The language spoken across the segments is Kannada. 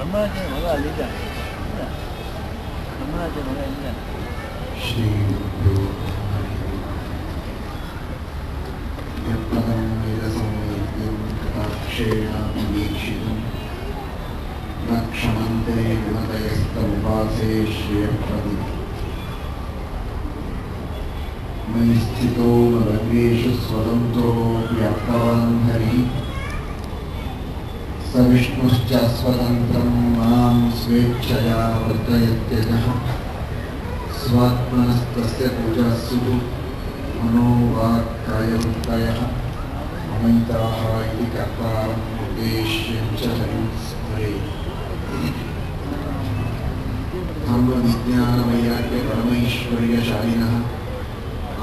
ಬ್ರಹ್ಮರಾಜನ ಮಗ ಅಲ್ಲಿದ್ದಾನೆ. ಬ್ರಹ್ಮರಾಜನ ಮಗ ಇದ್ದಾನೆ. ಶ್ರೀ ಯತ್ಪದಂ ವೇದಸಂವೇದ್ಯಂ ಕಟಾಕ್ಷೇಣ ವೀಕ್ಷಿತಂ ನ ಕ್ಷಮಂತೆ ಗುಣತಯಸ್ತಮುಪಾಸೇ ಶ್ರೇಯಃಪದಿ ಮಯಿ ಸ್ಥಿತೋ ಮದನ್ವೇಷು ಸ್ವತಂತ್ರೋ ವ್ಯಾಪ್ತವಾನ್ ಹರಿ ಸ ವಿಷ್ಣುಶ್ಚ ಸ್ವತಂತ್ರಂ ಮಾಂ ಸ್ವೇಚ್ಛಯಾ ವರ್ಧಯತ್ಯಜಃ ಸ್ವಾತ್ಮನಸ್ತಸ್ಯ ಪೂಜಾಸ್ಸು ಮನೋವಾಕ್ಕಾಯವೃತ್ತಯಃ ಮಮೈತಾಃ ಇತಿ ಕರ್ತಾರಂ ಉದ್ದೇಶ್ಯಂ ಚ ಹರಿಸ್ಮರೇ. ಧರ್ಮವಿಜ್ಞಾನವೈರಾಗ್ಯ ಪರಮೈಶ್ವರ್ಯಶಾಲಿನಃ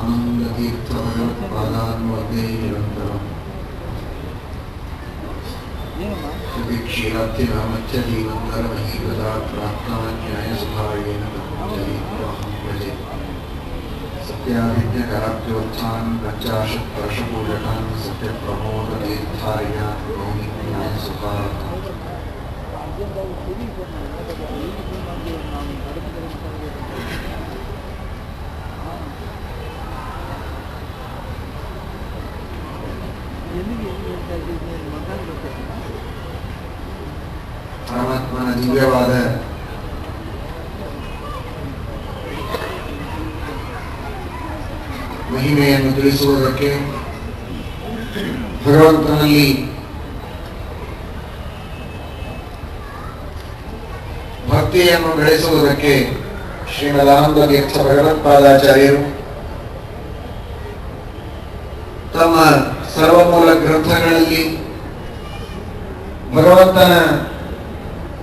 ಆನಂದತೀರ್ಥಭಗವತ್ಪಾದಾನ್ ವಂದೇ ನಿರಂತರಂ. ಕ್ಷೀರಾಬ್ಧಿನಾಮಚ್ಚ ಜೀವಂತರಮಹೀಕೃತಾತ್ ಪ್ರಾಪ್ತಾನ್ಯಾಯಸುಧಾರೇಣ ಜಯೀತ್ವಾಹಂ ಭಜೆ. ಸತ್ಯಾಭಿಜ್ಞಕರಾಬ್ಜೋತ್ಥಾನ್ ಪಂಚಾಶತ್ ವರ್ಷಪೂಜಕಾನ್ ಸತ್ಯಪ್ರಮೋದತೀರ್ಥಾರ್ಯಾನ್ ನೌಮಿ ನ್ಯಾಯಸುಖಾತ್. ಪರಮಾತ್ಮನ ದಿವ್ಯವಾದ ಮಹಿಮೆಯನ್ನು ತಿಳಿಸುವುದಕ್ಕೆ, ಭಗವಂತನಲ್ಲಿ ಭಕ್ತಿಯನ್ನು ಬೆಳೆಸುವುದಕ್ಕೆ ಶ್ರೀಮದಾನಂದ ತೀರ್ಥ ಭಗವತ್ಪಾದಾಚಾರ್ಯರು ತಮ್ಮ ಸರ್ವಮೂಲ ಗ್ರಂಥಗಳಲ್ಲಿ ಭಗವಂತನ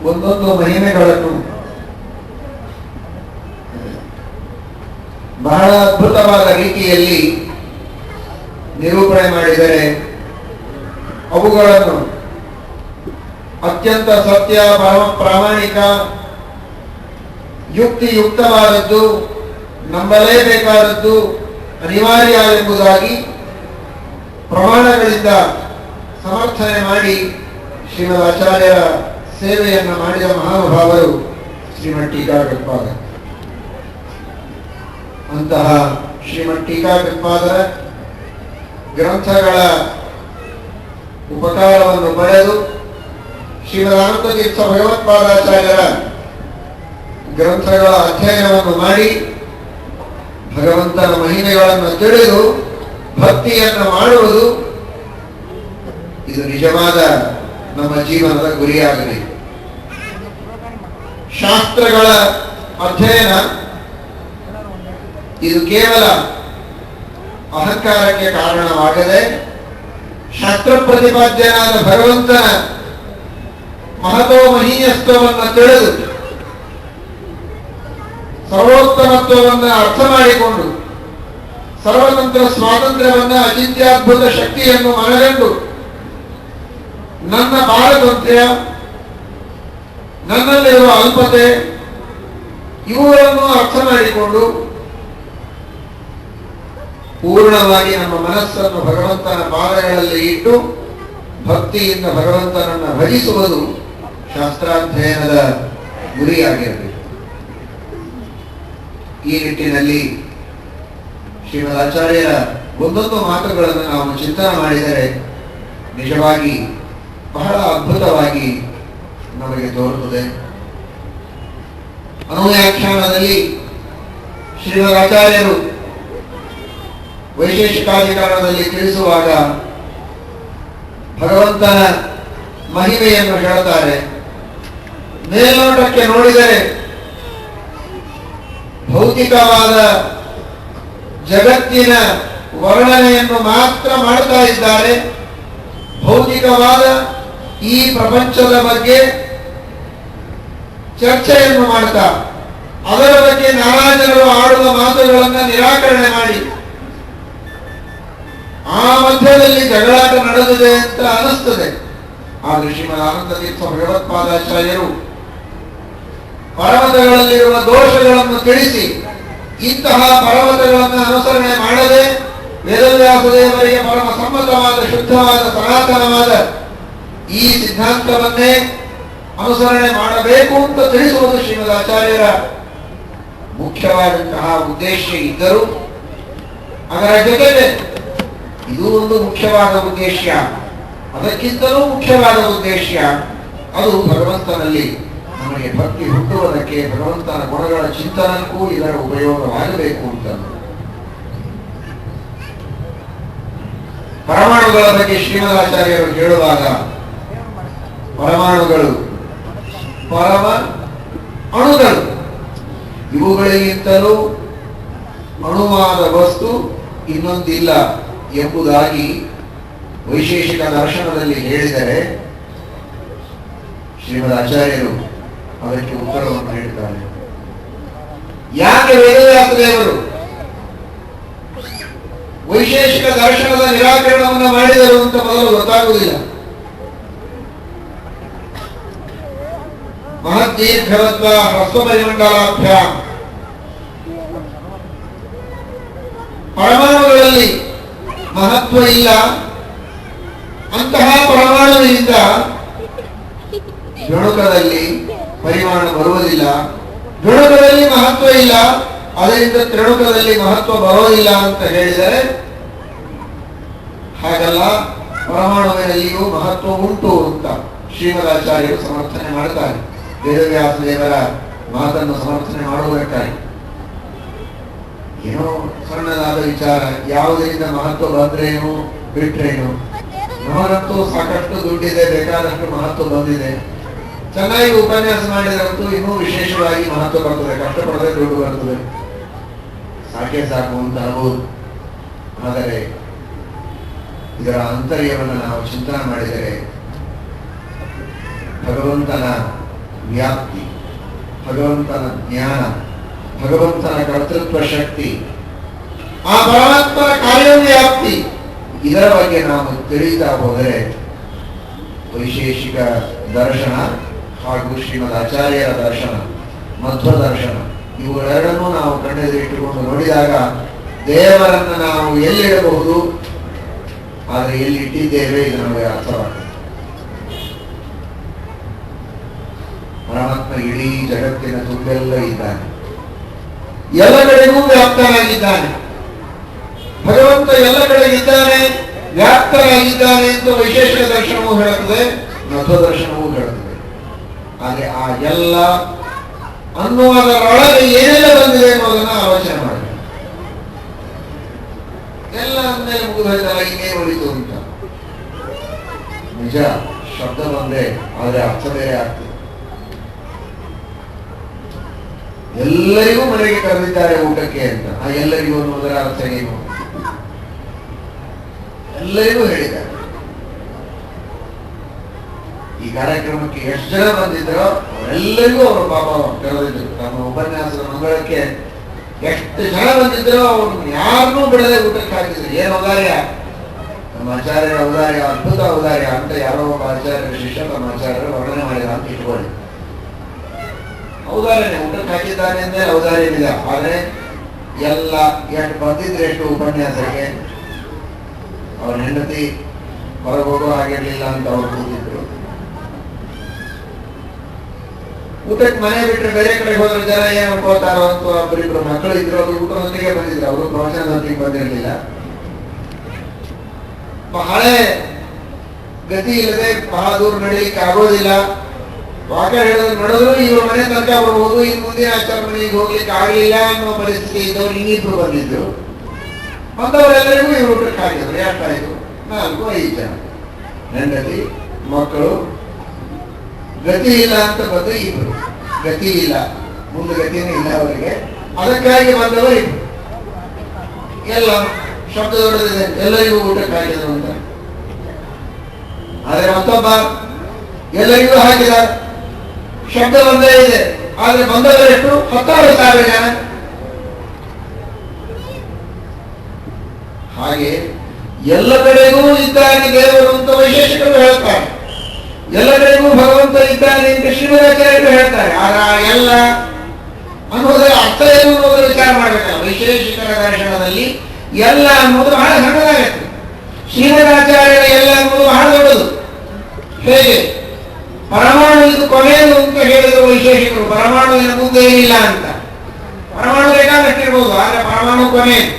ಒಂದೊಂದು ಮಹಿಮೆಗಳನ್ನು ಬಹಳ ಅದ್ಭುತವಾದ ರೀತಿಯಲ್ಲಿ ನಿರೂಪಣೆ ಮಾಡಿದರೆ ಅವುಗಳನ್ನು ಅತ್ಯಂತ ಸತ್ಯ, ಪ್ರಾಮಾಣಿಕ, ಯುಕ್ತಿಯುಕ್ತವಾದದ್ದು, ನಂಬಲೇಬೇಕಾದದ್ದು ಅನಿವಾರ್ಯ ಎಂಬುದಾಗಿ ಪ್ರಮಾಣಗಳಿಂದ ಸಮರ್ಥನೆ ಮಾಡಿ ಶ್ರೀಮದ್ ಆಚಾರ್ಯರ ಸೇವೆಯನ್ನು ಮಾಡಿದ ಮಹಾನುಭಾವರು ಶ್ರೀಮದ್ ಟೀಕಾಕೃತ್ಪಾದ. ಅಂತಹ ಶ್ರೀಮದ್ ಟೀಕಾಕೃತ್ಪಾದರ ಗ್ರಂಥಗಳ ಉಪಕಾರವನ್ನು ಪಡೆದು ಶ್ರೀಮದ್ ಆನಂದ ತೀರ್ಥ ಭಗವತ್ಪಾದಾಚಾರ್ಯರ ಗ್ರಂಥಗಳ ಅಧ್ಯಯನವನ್ನು ಮಾಡಿ ಭಗವಂತನ ಮಹಿಮೆಗಳನ್ನು ತಿಳಿದು ಭಕ್ತಿಯನ್ನು ಮಾಡುವುದು ಇದು ನಿಜವಾದ ನಮ್ಮ ಜೀವನದ ಗುರಿಯಾಗಬೇಕು. ಶಾಸ್ತ್ರಗಳ ಅಧ್ಯಯನ ಇದು ಕೇವಲ ಅಹಂಕಾರಕ್ಕೆ ಕಾರಣವಾಗದೆ ಶಾಸ್ತ್ರ ಪ್ರತಿಪಾದ್ಯನಾದ ಭಗವಂತನ ಮಹತೋ ಮಹೀಯತ್ವವನ್ನು ತಿಳಿದು ಸರ್ವೋತ್ತಮತ್ವವನ್ನು ಅರ್ಥ ಮಾಡಿಕೊಂಡು ಸರ್ವತಂತ್ರ ಸ್ವಾತಂತ್ರ್ಯವನ್ನು, ಅಚಿಂತ್ಯದ್ಭುತ ಶಕ್ತಿಯನ್ನು ಮನಗಂಡು ನನ್ನ ಪಾರತಂತ್ರ್ಯ, ನನ್ನಲ್ಲಿರುವ ಅಲ್ಪತೆ ಇವುಗಳನ್ನು ಅರ್ಥ ಮಾಡಿಕೊಂಡು ಪೂರ್ಣವಾಗಿ ನಮ್ಮ ಮನಸ್ಸನ್ನು ಭಗವಂತನ ಪಾದಗಳಲ್ಲಿ ಇಟ್ಟು ಭಕ್ತಿಯಿಂದ ಭಗವಂತನನ್ನು ಭಜಿಸುವುದು ಶಾಸ್ತ್ರಾಧ್ಯಯನದ ಗುರಿಯಾಗಿರಬೇಕು. ಈ ನಿಟ್ಟಿನಲ್ಲಿ ಶ್ರೀಮದ್ ಆಚಾರ್ಯರ ಒಂದೊಂದು ಮಾತುಗಳನ್ನು ನಾವು ಚಿಂತನೆ ಮಾಡಿದರೆ ನಿಜವಾಗಿ ಬಹಳ ಅದ್ಭುತವಾಗಿ ನಮಗೆ ತೋರುತ್ತದೆ. ಅನುವ್ಯಾಖ್ಯಾನದಲ್ಲಿ ಶ್ರೀಮದ್ ಆಚಾರ್ಯರು ವೈಶೇಷಿಕಾಧಿಕಾರದಲ್ಲಿ ತಿಳಿಸುವಾಗ ಭಗವಂತನ ಮಹಿಮೆಯನ್ನು ಹೇಳುತ್ತಾರೆ. ಮೇಲ್ನೋಟಕ್ಕೆ ನೋಡಿದರೆ ಭೌತಿಕವಾದ ಜಗತ್ತಿನ ವರ್ಣನೆಯನ್ನು ಮಾತ್ರ ಮಾಡ್ತಾ ಇದ್ದಾರೆ. ಭೌತಿಕವಾದ ಈ ಪ್ರಪಂಚದ ಬಗ್ಗೆ ಚರ್ಚೆಯನ್ನು ಮಾಡ್ತಾ ಅದರ ಬಗ್ಗೆ ನಾರಾಜನರು ಆಡುವ ಮಾತುಗಳನ್ನು ನಿರಾಕರಣೆ ಮಾಡಿ ಆ ಮಧ್ಯದಲ್ಲಿ ಜಗಳಾಟ ನಡೆದಿದೆ ಅಂತ ಅನಿಸ್ತದೆ. ಆದರೆ ಶ್ರೀಮದ್ ಆನಂದ ತೀರ್ಥ ಭಗವತ್ಪಾದಾಚಾರ್ಯರು ಪರ್ವತಗಳಲ್ಲಿರುವ ದೋಷಗಳನ್ನು ತಿಳಿಸಿ ಇಂತಹ ಪರ್ವತಗಳನ್ನು ಅನುಸರಣೆ ಮಾಡದೆ ವೇದವ್ಯಾಸದೇವರಿಗೆ ಪರಮ ಸಮ್ಮತವಾದ ಶುದ್ಧವಾದ ಸನಾತನವಾದ ಈ ಸಿದ್ಧಾಂತವನ್ನೇ ಅನುಸರಣೆ ಮಾಡಬೇಕು ಅಂತ ತಿಳಿಸುವುದು ಶ್ರೀಮದ್ ಆಚಾರ್ಯರ ಮುಖ್ಯವಾದಂತಹ ಉದ್ದೇಶ ಇದ್ದರೂ ಅದರ ಜೊತೆಗೆ ಇದು ಒಂದು ಮುಖ್ಯವಾದ ಉದ್ದೇಶ, ಅದಕ್ಕಿಂತಲೂ ಮುಖ್ಯವಾದ ಉದ್ದೇಶ ಅದು ಭಗವಂತನಲ್ಲಿ ನಮಗೆ ಭಕ್ತಿ ಹುಟ್ಟುವುದಕ್ಕೆ, ಭಗವಂತನ ಗುಣಗಳ ಚಿಂತನಕ್ಕೂ ಇದರ ಉಪಯೋಗವಾಗಬೇಕು ಅಂತ. ಪರಮಾಣುಗಳ ಬಗ್ಗೆ ಶ್ರೀಮದ್ ಆಚಾರ್ಯರು ಹೇಳುವಾಗ ಪರಮಾಣುಗಳು ಪರಮ ಅಣುಗಳು, ಇವುಗಳಿಗಿಂತಲೂ ಅಣುವಾದ ವಸ್ತು ಇನ್ನೊಂದಿಲ್ಲ ಎಂಬುದಾಗಿ ವೈಶೇಷಿಕ ದರ್ಶನದಲ್ಲಿ ಹೇಳಿದರೆ ಶ್ರೀಮದ್ ಆಚಾರ್ಯರು ಅದಕ್ಕೆ ಉತ್ತರವನ್ನು ನೀಡುತ್ತಾರೆ. ಯಾಕೆ ವೇದವ್ಯಾಸ ದೇವರು ವೈಶೇಷಿಕ ದರ್ಶನದ ನಿರಾಕರಣವನ್ನು ಮಾಡಿದರು ಅಂತ ಮೊದಲು ಗೊತ್ತಾಗುವುದಿಲ್ಲ. ಮಹದ್ದೀರ್ಘವತ್ವ ಹ್ರಸ್ವಪರಿಮಂಡಲಾಭ್ಯ, ಪರಮಾಣುಗಳಲ್ಲಿ ಮಹತ್ವ ಇಲ್ಲ, ಅಂತಹ ಪರಮಾಣುವಿನಿಂದ ಗಣಕದಲ್ಲಿ ಪರಿಮಾಣ ಬರುವುದಿಲ್ಲ, ಗಣಕದಲ್ಲಿ ಮಹತ್ವ ಇಲ್ಲ, ಅದರಿಂದ ತ್ರಿಣುಕದಲ್ಲಿ ಮಹತ್ವ ಬರೋದಿಲ್ಲ ಅಂತ ಹೇಳಿದರೆ ಹಾಗಲ್ಲ, ಪರಮಾಣುವಿನಲ್ಲಿಯೂ ಮಹತ್ವ ಉಂಟು ಅಂತ ಶ್ರೀಮದ್ ಆಚಾರ್ಯರು ಸಮರ್ಥನೆ ಮಾಡ್ತಾರೆ. ವೇದವ್ಯಾಸ ದೇವರ ಮಾತನ್ನು ಸಮರ್ಥನೆ ಮಾಡುವುದಕ್ಕಾಗಿ ಏನೋ ಸಣ್ಣದಾದ ವಿಚಾರ, ಯಾವುದರಿಂದ ಮಹತ್ವ ಬಂದ್ರೇನು ಬಿಟ್ರೇನು, ನಮಗಂತೂ ಸಾಕಷ್ಟು ದುಡ್ಡಿದೆ, ಬೇಕಾದಷ್ಟು ಮಹತ್ವ ಬಂದಿದೆ, ಚೆನ್ನಾಗಿ ಉಪನ್ಯಾಸ ಮಾಡಿದ್ರಂತೂ ಇನ್ನೂ ವಿಶೇಷವಾಗಿ ಮಹತ್ವ ಬರ್ತದೆ, ಕಷ್ಟಪಡದೆ ದುಡ್ಡು ಬರ್ತದೆ, ಸಾಕೆ ಸಾಕು ಅಂತ ಅನ್ಬೋದು. ಆದರೆ ಇದರ ಆಂತರ್ಯವನ್ನು ನಾವು ಚಿಂತನೆ ಮಾಡಿದರೆ ಭಗವಂತನ ವ್ಯಾಪ್ತಿ, ಭಗವಂತನ ಜ್ಞಾನ, ಭಗವಂತನ ಕರ್ತೃತ್ವ ಶಕ್ತಿ, ಆ ಪರಮಾತ್ಮನ ಕಾರ್ಯವ್ಯಾಪ್ತಿ, ಇದರ ಬಗ್ಗೆ ನಾವು ತಿಳಿತಾ ಹೋದರೆ ವೈಶೇಷಿಕ ದರ್ಶನ ಹಾಗೂ ಶ್ರೀಮದ್ ಆಚಾರ್ಯರ ದರ್ಶನ, ಮಧ್ವ ದರ್ಶನ, ಇವುಗಳೆರಡನ್ನೂ ನಾವು ಕಣ್ಣೆದುರಿಟ್ಟುಕೊಂಡು ನೋಡಿದಾಗ ದೇವರನ್ನು ನಾವು ಎಲ್ಲಿಡಬಹುದು, ಆದರೆ ಎಲ್ಲಿಟ್ಟಿದ್ದೇವೆ ಇದು ನಮಗೆ ಅರ್ಥವಾಗ್ತದೆ. ಪರಮಾತ್ಮ ಇಡೀ ಜಗತ್ತಿನ ತುಂಬೆಲ್ಲ ಇದ್ದಾನೆ, ಎಲ್ಲ ಕಡೆಗೂ ವ್ಯಾಪ್ತನಾಗಿದ್ದಾನೆ. ಭಗವಂತ ಎಲ್ಲ ಕಡೆಗಿದ್ದಾನೆ, ವ್ಯಾಪ್ತನಾಗಿದ್ದಾನೆ ಅಂತ ವೈಶೇಷಿಕ ದರ್ಶನವೂ ಹೇಳುತ್ತದೆ, ಮಧ್ವ ದರ್ಶನವೂ ಹೇಳುತ್ತದೆ. ಆದರೆ ಆ ಎಲ್ಲ ಅನ್ನುವುದರೊಳಗೆ ಏನೆಲ್ಲ ಬಂದಿದೆ ಅನ್ನೋದನ್ನ ಆಲೋಚನೆ ಮಾಡಬೇಕು. ಎಲ್ಲ ಅಂದಮೇಲೆ ಮುಗಿದಲ್ಲ, ಇನ್ನೇನು ಉಳಿತು ಅಂತ. ನಿಜ, ಶಬ್ದ ಬಂದೆ, ಆದರೆ ಅರ್ಥ ಬೇರೆ ಆಗ್ತದೆ. ಎಲ್ಲರಿಗೂ ಮನೆಗೆ ಕರೆದಿದ್ದಾರೆ ಊಟಕ್ಕೆ ಅಂತ, ಆ ಎಲ್ಲರಿಗೂ ಅನ್ನೋದರ ಅರ್ಥ ಏನು? ಎಲ್ಲರಿಗೂ ಹೇಳಿದ್ದಾರೆ. ಈ ಕಾರ್ಯಕ್ರಮಕ್ಕೆ ಎಷ್ಟು ಜನ ಬಂದಿದ್ದರೋ ಅವರೆಲ್ಲರಿಗೂ ಅವರು ಪಾಪ ಕರೆದಿದ್ರು. ನಮ್ಮ ಉಪನ್ಯಾಸದ ಮಂಗಳಕ್ಕೆ ಎಷ್ಟು ಜನ ಬಂದಿದ್ದರೋ ಅವ್ರು ಯಾರನ್ನೂ ಬಿಡದೆ ಊಟಕ್ಕೆ ಹಾಕಿದ್ರು. ಏನು ಔದಾರ್ಯ, ನಮ್ಮ ಆಚಾರ್ಯರ ಔದಾರ್ಯ, ಅದ್ಭುತ ಔದಾರ್ಯ ಅಂತ ಯಾರೋ ಒಬ್ಬ ಆಚಾರ್ಯರ ಶಿಷ್ಯ ನಮ್ಮ ಆಚಾರ್ಯರು ವರ್ಣನೆ ಮಾಡಿದ ಅಂತ ಇಟ್ಕೊಳ್ಳಿ. ಔದಾರ್ಯನೇ, ಊಟಕ್ಕೆ ಹಾಕಿದ್ದಾನೆ ಅಂದ್ರೆ ಔದಾರ್ಯವಿದೆ. ಆದರೆ ಎಲ್ಲ ಎಷ್ಟು ಬಂದಿದ್ರೆ ಎಷ್ಟು ಉಪನ್ಯಾಸಕ್ಕೆ ಅವ್ರ ಹೆಂಡತಿ ಹೊರಗೆ ಹೋಗೋ ಹಾಗಿರ್ಲಿಲ್ಲ ಅಂತ ಅವ್ರು ಕೂತಿದ್ರು. ಊಟಕ್ಕೆ ಮನೆ ಬಿಟ್ಟರೆ ಬೇರೆ ಕಡೆ ಹೋದ್ರೆ ಜನ ಏನ್ ಅನ್ಕೋತಾರೋ ಅಂತ ಒಬ್ಬರಿಬ್ರು ಮಕ್ಕಳು ಇದ್ರು, ಅವರು ಊಟದೊಂದಿಗೆ ಬಂದಿದ್ರು, ಅವರು ಪ್ರವಚನದೊಂದಿಗೆ ಬಂದಿರಲಿಲ್ಲ. ಬಹಳ ಗತಿ ಇಲ್ಲದೆ ಬಹಳ ದೂರ ನಡೀಲಿಕ್ಕೆ ಆಗೋದಿಲ್ಲ. ವಾಕ್ಯ ನಡೆದ್ರು ಇವ್ರ ಮನೆ ತನಕ ಬರ್ಬೋದು, ಇನ್ನು ಮುಂದಿನ ಆಚಾರ ಮನೆಗೆ ಹೋಗ್ಲಿಕ್ಕೆ ಆಗಲಿಲ್ಲ ಅನ್ನೋ ಪರಿಸ್ಥಿತಿ ಇದ್ದವ್ರು ಇನ್ನಿಬ್ರು ಬಂದಿದ್ರು. ಬಂದವರೆಲ್ಲರಿಗೂ ಇವ್ರು ಊಟಕ್ಕೆ ಹಾಕಿದ್ರು. ಎಷ್ಟಾಯ್ತು? 4-5 ಜನ, ಹೆಂಡತಿ ಮಕ್ಕಳು. ಗತಿ ಇಲ್ಲ ಅಂತ ಬಂದು ಇಬ್ರು, ಗತಿ ಇಲ್ಲ, ಮುಂದೆ ಗತಿನೇ ಇಲ್ಲ ಅವರಿಗೆ, ಅದಕ್ಕಾಗಿ ಬಂದವರು ಇಬ್ರು. ಎಲ್ಲ ಶಬ್ದ ದೊಡ್ಡದಿದೆ, ಎಲ್ಲರಿಗೂ ಊಟಕ್ಕೆ ಹಾಕಿದ್ರು ಅಂತ. ಆದ್ರೆ ಮತ್ತೊಬ್ಬ ಎಲ್ಲರಿಗೂ ಹಾಕಿದ, ಶಬ್ದ ಒಂದೇ ಇದೆ, ಆದ್ರೆ ಬಂದವರೆಷ್ಟು 10,000 ಜನ. ಹಾಗೆ ಎಲ್ಲ ಕಡೆಗೂ ಇದ್ದಾನೆ ದೇವರು ಅಂತ ವೈಶೇಷಿಕರು ಹೇಳ್ತಾರೆ, ಎಲ್ಲ ಕಡೆಗೂ ಭಗವಂತ ಇದ್ದಾನೆ ಅಂತ ಶ್ರೀಮದಾಚಾರ್ಯರು ಹೇಳ್ತಾರೆ. ಆಗ ಎಲ್ಲ ಅನ್ನೋದರ ಅರ್ಥ ಏನು ಅನ್ನೋದರ ವಿಚಾರ ಮಾಡಬೇಕಲ್ಲ. ವೈಶೇಷಿಕರ ದರ್ಶನದಲ್ಲಿ ಎಲ್ಲ ಅನ್ನೋದು ಬಹಳ ಸಣ್ಣದಾಗತ್ತೆ, ಶ್ರೀಮದಾಚಾರ್ಯರ ಎಲ್ಲ ಅನ್ನೋದು ಬಹಳ ದೊಡ್ಡದು. ಹೇಗೆ ಪರಮಾಣು ಇದು ಕೊನೆಯದು ಅಂತ ಹೇಳಿದ್ರು ವೈಶೇಷಿಕರು. ಪರಮಾಣುವಿನ ಮುಂದೆ ಏನಿಲ್ಲ ಅಂತ. ಪರಮಾಣು ಬೇಕಾದಷ್ಟಿರ್ಬೋದು, ಆದ್ರೆ ಪರಮಾಣು ಕೊನೆಯದು.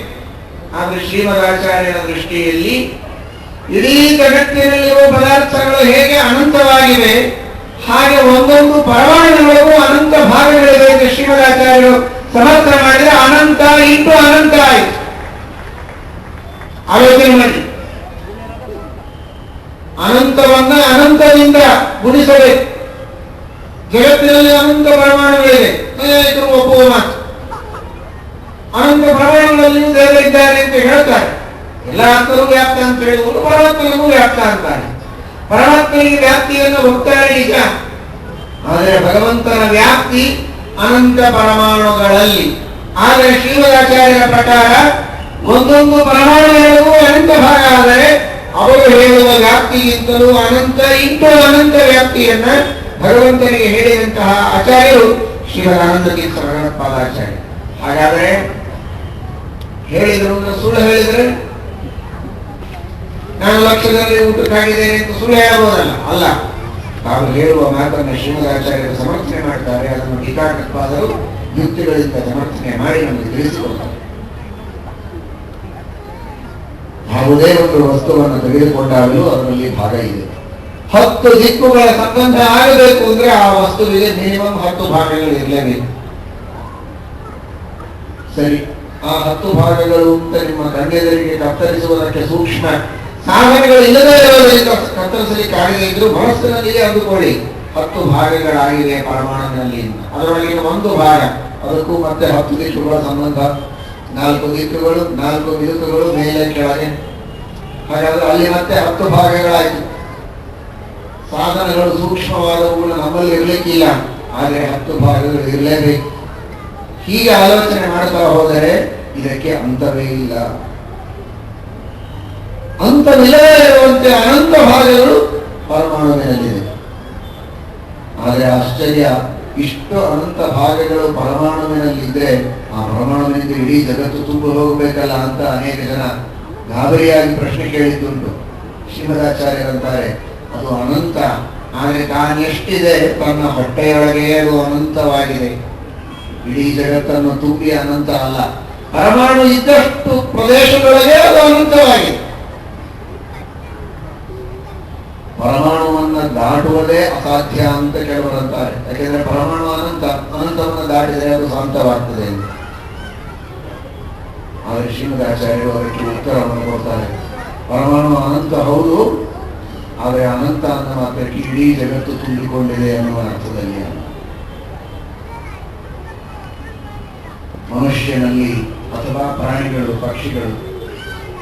ಆದ್ರೆ ಶ್ರೀಮದಾಚಾರ್ಯರ ದೃಷ್ಟಿಯಲ್ಲಿ ಇಡೀ ಜಗತ್ತಿನಲ್ಲಿರುವ ಪದಾರ್ಥಗಳು ಹೇಗೆ ಅನಂತವಾಗಿವೆ, ಹಾಗೆ ಒಂದೊಂದು ಪರಮಾಣುಗಳಿಗೂ ಅನಂತ ಭಾಗಗಳಿವೆ ಅಂತ ಶ್ರೀಮದಾಚಾರ್ಯರು ಸಮರ್ಥನೆ ಮಾಡಿದರೆ ಅನಂತ ಇಂಟು ಅನಂತ ಆಯಿತು. ಆಲೋಚನೆ ಮಾಡಿ, ಅನಂತವನ್ನ ಅನಂತದಿಂದ ಗುಣಿಸಬೇಕು. ಜಗತ್ತಿನಲ್ಲಿ ಅನಂತ ಪರಮಾಣುಗಳಿವೆ, ಅನೇಕರು ಒಪ್ಪುವ ಮಾತು. ಅನಂತ ಪರಮಾಣುಗಳಲ್ಲಿಯೂ ದೇವರು ಇದ್ದಾರೆ ಅಂತ ಹೇಳ್ತಾರೆ. ಎಲ್ಲ ಆತ್ಮರು ವ್ಯಾಪ್ತ ಅಂತ ಹೇಳಿದ್ರು, ಪರಮಾತ್ಮನಿಗೂ ವ್ಯಾಪ್ತ ಅಂತಾರೆ. ಪರಮಾತ್ಮನಿಗೆ ವ್ಯಾಪ್ತಿಯನ್ನು ಹೋಗ್ತಾರೆ ನಿಜ, ಆದರೆ ಭಗವಂತನ ವ್ಯಾಪ್ತಿ ಅನಂತ ಪರಮಾಣುಗಳಲ್ಲಿ. ಆದರೆ ಶ್ರೀಮದಾಚಾರ್ಯರ ಪ್ರಕಾರ ಒಂದೊಂದು ಪರಮಾಣುಗಳಿಗೂ ಅನಂತ ಭಾಗ, ಆದರೆ ಅವರು ಹೇಳುವ ವ್ಯಾಪ್ತಿಗಿಂತಲೂ ಅನಂತ ಇಂಟು ಅನಂತ ವ್ಯಾಪ್ತಿಯನ್ನ ಭಗವಂತನಿಗೆ ಹೇಳಿದಂತಹ ಆಚಾರ್ಯರು ಶ್ರೀಮದಾನಂದ ತೀರ್ಥ ಭಗವತ್ಪಾದಾಚಾರ್ಯ. ಹಾಗಾದರೆ ಹೇಳಿದ್ರು ಸುಳ್ಳು ಹೇಳಿದ್ರೆ ನಾನು ಲಕ್ಷದಲ್ಲಿ ಊಟಕ್ಕಾಗಿದ್ದೇನೆ ಅಂತ ಸುಳ್ಳು ಹೇಳಬಹುದಲ್ಲ. ಅಲ್ಲ, ತಾವು ಹೇಳುವ ಮಾತನ್ನು ಶ್ರೀಮದಾಚಾರ್ಯರು ಸಮರ್ಥನೆ ಮಾಡ್ತಾರೆ. ಅದನ್ನು ಟೀಕಾಕೃತ್ಪಾದರು ಯುಕ್ತಿಗಳಿಂದ ಸಮರ್ಥನೆ ಮಾಡಿ ನಮಗೆ ತಿಳಿಸಿಕೊಡ್ತಾರೆ. ಯಾವುದೇ ಒಂದು ವಸ್ತುವನ್ನು ತೆಗೆದುಕೊಂಡಾಗಲೂ ಅದರಲ್ಲಿ ಭಾಗ ಇದೆ. 10 ದಿಕ್ಕುಗಳ ಸಂಬಂಧ ಆಗಬೇಕು ಅಂದ್ರೆ ಆ ವಸ್ತುವಿಗೆ ಮಿನಿಮಮ್ 10 ಭಾಗಗಳು ಇರಲೇಬೇಕು. ಸರಿ, ಆ 10 ಭಾಗಗಳು ಅಂತ ನಿಮ್ಮ ಕಣ್ಣೆದುರಿಗೆ ಕತ್ತರಿಸುವುದಕ್ಕೆ ಸೂಕ್ಷ್ಮ ಸಾಧನೆಗಳು ಇಲ್ಲದೇ ಇರೋದರಿಂದ ಕತ್ತರಿಸಲಿಕ್ಕೆ ಆಗದೇ ಇದ್ರು ಮನಸ್ಸಿನಲ್ಲಿಯೇ ಅಂದುಕೊಳ್ಳಿ 10 ಭಾಗಗಳಾಗಿವೆ ಪರಮಾಣುವಿನಲ್ಲಿ. ಅದರೊಳಗಿನ ಒಂದು ಭಾಗ, ಅದಕ್ಕೂ ಮತ್ತೆ 10 ದಿಕ್ಕುಗಳ ಸಂಬಂಧ. 4 ದಿಕ್ಕುಗಳು, 4 ಬಿರುಕುಗಳು, ಮೇಲೆ ಕೆಳಗೆ. ಹಾಗಾದ್ರೆ ಅಲ್ಲಿ ಮತ್ತೆ 10 ಭಾಗಗಳಾಯಿತು. ಸಾಧನಗಳು ಸೂಕ್ಷ್ಮವಾದವುಗಳು ನಮ್ಮಲ್ಲಿ ಇರಲಿಕ್ಕಿಲ್ಲ, ಆದರೆ 10 ಭಾಗಗಳು ಇರಲೇಬೇಕು. ಹೀಗೆ ಆಲೋಚನೆ ಮಾಡ್ತಾ ಹೋದರೆ ಇದಕ್ಕೆ ಅಂತವೇ ಇಲ್ಲ. ಅಂತವಿಲ್ಲದೇ ಇರುವಂತೆ ಅನಂತ ಭಾಗಗಳು ಪರಮಾಣುವಿನಲ್ಲಿದೆ. ಆದರೆ ಆಶ್ಚರ್ಯ, ಇಷ್ಟು ಅನಂತ ಭಾಗಗಳು ಪರಮಾಣುವಿನಲ್ಲಿದ್ರೆ ಆ ಪರಮಾಣುವಿನಿಂದ ಇಡೀ ಜಗತ್ತು ತುಂಬ ಹೋಗಬೇಕಲ್ಲ ಅಂತ ಅನೇಕ ಜನ ಗಾಬರಿಯಾಗಿ ಪ್ರಶ್ನೆ ಕೇಳಿದ್ದುಂಟು. ಶ್ರೀಮದಾಚಾರ್ಯರಂತಾರೆ ಅದು ಅನಂತ, ಆದರೆ ತಾನೆಷ್ಟಿದೆ ತನ್ನ ಹೊಟ್ಟೆಯೊಳಗೆ ಅದು ಅನಂತವಾಗಿದೆ. ಇಡೀ ಜಗತ್ತನ್ನು ತುಂಬಿ ಅನಂತ ಅಲ್ಲ, ಪರಮಾಣು ಇದ್ದಷ್ಟು ಪ್ರದೇಶದೊಳಗೆ ಅದು ಅನಂತವಾಗಿದೆ. ಪರಮಾಣುವನ್ನು ದಾಟುವುದೇ ಅಸಾಧ್ಯ ಅಂತ ಕೆಲವರಂತಾರೆ. ಯಾಕೆಂದ್ರೆ ಪರಮಾಣು ಅನಂತವನ್ನು ದಾಟಿದರೆ ಅದು ಶಾಂತವಾಗ್ತದೆ ಅಂತ. ಆದರೆ ಶ್ರೀಮದಾಚಾರ್ಯರು ಅದಕ್ಕೆ ಉತ್ತರವನ್ನು ಕೊಡ್ತಾರೆ. ಪರಮಾಣು ಅನಂತ ಹೌದು, ಆದರೆ ಅನಂತ ಅನ್ನೋ ಮಾತ್ರಕ್ಕೆ ಇಡೀ ಜಗತ್ತು ತುಂಬಿಕೊಂಡಿದೆ ಅನ್ನುವ ಅರ್ಥದಲ್ಲಿ. ಮನುಷ್ಯನಲ್ಲಿ ಅಥವಾ ಪ್ರಾಣಿಗಳು, ಪಕ್ಷಿಗಳು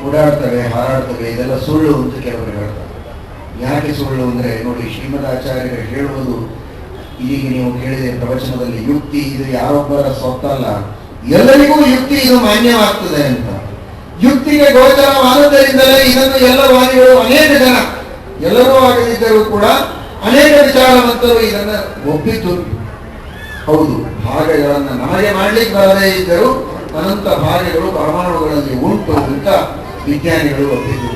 ಓಡಾಡ್ತವೆ, ಹಾರಾಡ್ತವೆ, ಇದೆಲ್ಲ ಸುಳ್ಳು ಅಂತ ಕೆಲವರು ಹೇಳ್ತಾರೆ. ಯಾಕೆ ಸುಳ್ಳು ಅಂದ್ರೆ ನೋಡಿ, ಶ್ರೀಮದಾಚಾರ್ಯರು ಹೇಳುವುದು ಈಗ ನೀವು ಕೇಳಿದೆ ಪ್ರವಚನದಲ್ಲಿ, ಯುಕ್ತಿ ಇದು ಯಾರೊಬ್ಬರ ಸ್ವತ್ತಲ್ಲ, ಎಲ್ಲರಿಗೂ ಯುಕ್ತಿ ಇದು ಮಾನ್ಯವಾಗ್ತದೆ ಅಂತ. ಯುಕ್ತಿಗೆ ಗೋಚರವಾದದ್ದರಿಂದಲೇ ಇದನ್ನು ಎಲ್ಲ ವಾದಿಗಳು, ಅನೇಕ ಜನ, ಎಲ್ಲರೂ ಆಗದಿದ್ದರೂ ಕೂಡ ಅನೇಕ ವಿಚಾರವಂತರು ಇದನ್ನು ಒಪ್ಪಿತು. ಹೌದು, ಭಾಗಗಳನ್ನು ನಮಗೆ ಮಾಡ್ಲಿಕ್ಕೆ ಬರದೇ ಇದ್ದರೂ ಅನಂತ ಭಾಗಗಳು ಪರಮಾಣುಗಳಲ್ಲಿ ಉಂಟು ಅಂತ ವಿಜ್ಞಾನಿಗಳು ಒಪ್ಪಿತು.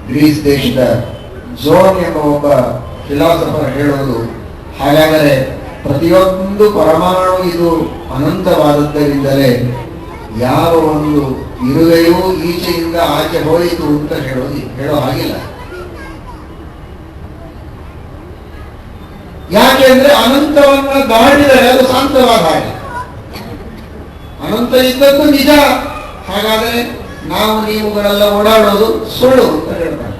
ಗ್ರೀಸ್ ದೇಶದ ಜೋನ್ ಎಂಬ ಒಬ್ಬ ಫಿಲಾಸಫರ್ ಹೇಳೋದು, ಹಾಗಾದರೆ ಪ್ರತಿಯೊಂದು ಪರಮಾಣು ಇದು ಅನಂತವಾದದ್ದರಿಂದಲೇ ಯಾವ ಒಂದು ಇರುವೆಯೂ ಈಚೆಯಿಂದ ಆಚೆ ಹೋಯಿತು ಅಂತ ಹೇಳೋ ಹಾಗಿಲ್ಲ. ಯಾಕೆ ಅಂದ್ರೆ ಅನಂತವನ್ನ ದಾಟಿದರೆ ಅದು ಶಾಂತವಾದ ಹಾಗೆ. ಅನಂತ ಇದ್ದದ್ದು ನಿಜ, ಹಾಗಾದರೆ ನಾವು ನೀವುಗಳೆಲ್ಲ ಓಡಾಡೋದು ಸುಳ್ಳು ಅಂತ ಹೇಳ್ತಾರೆ.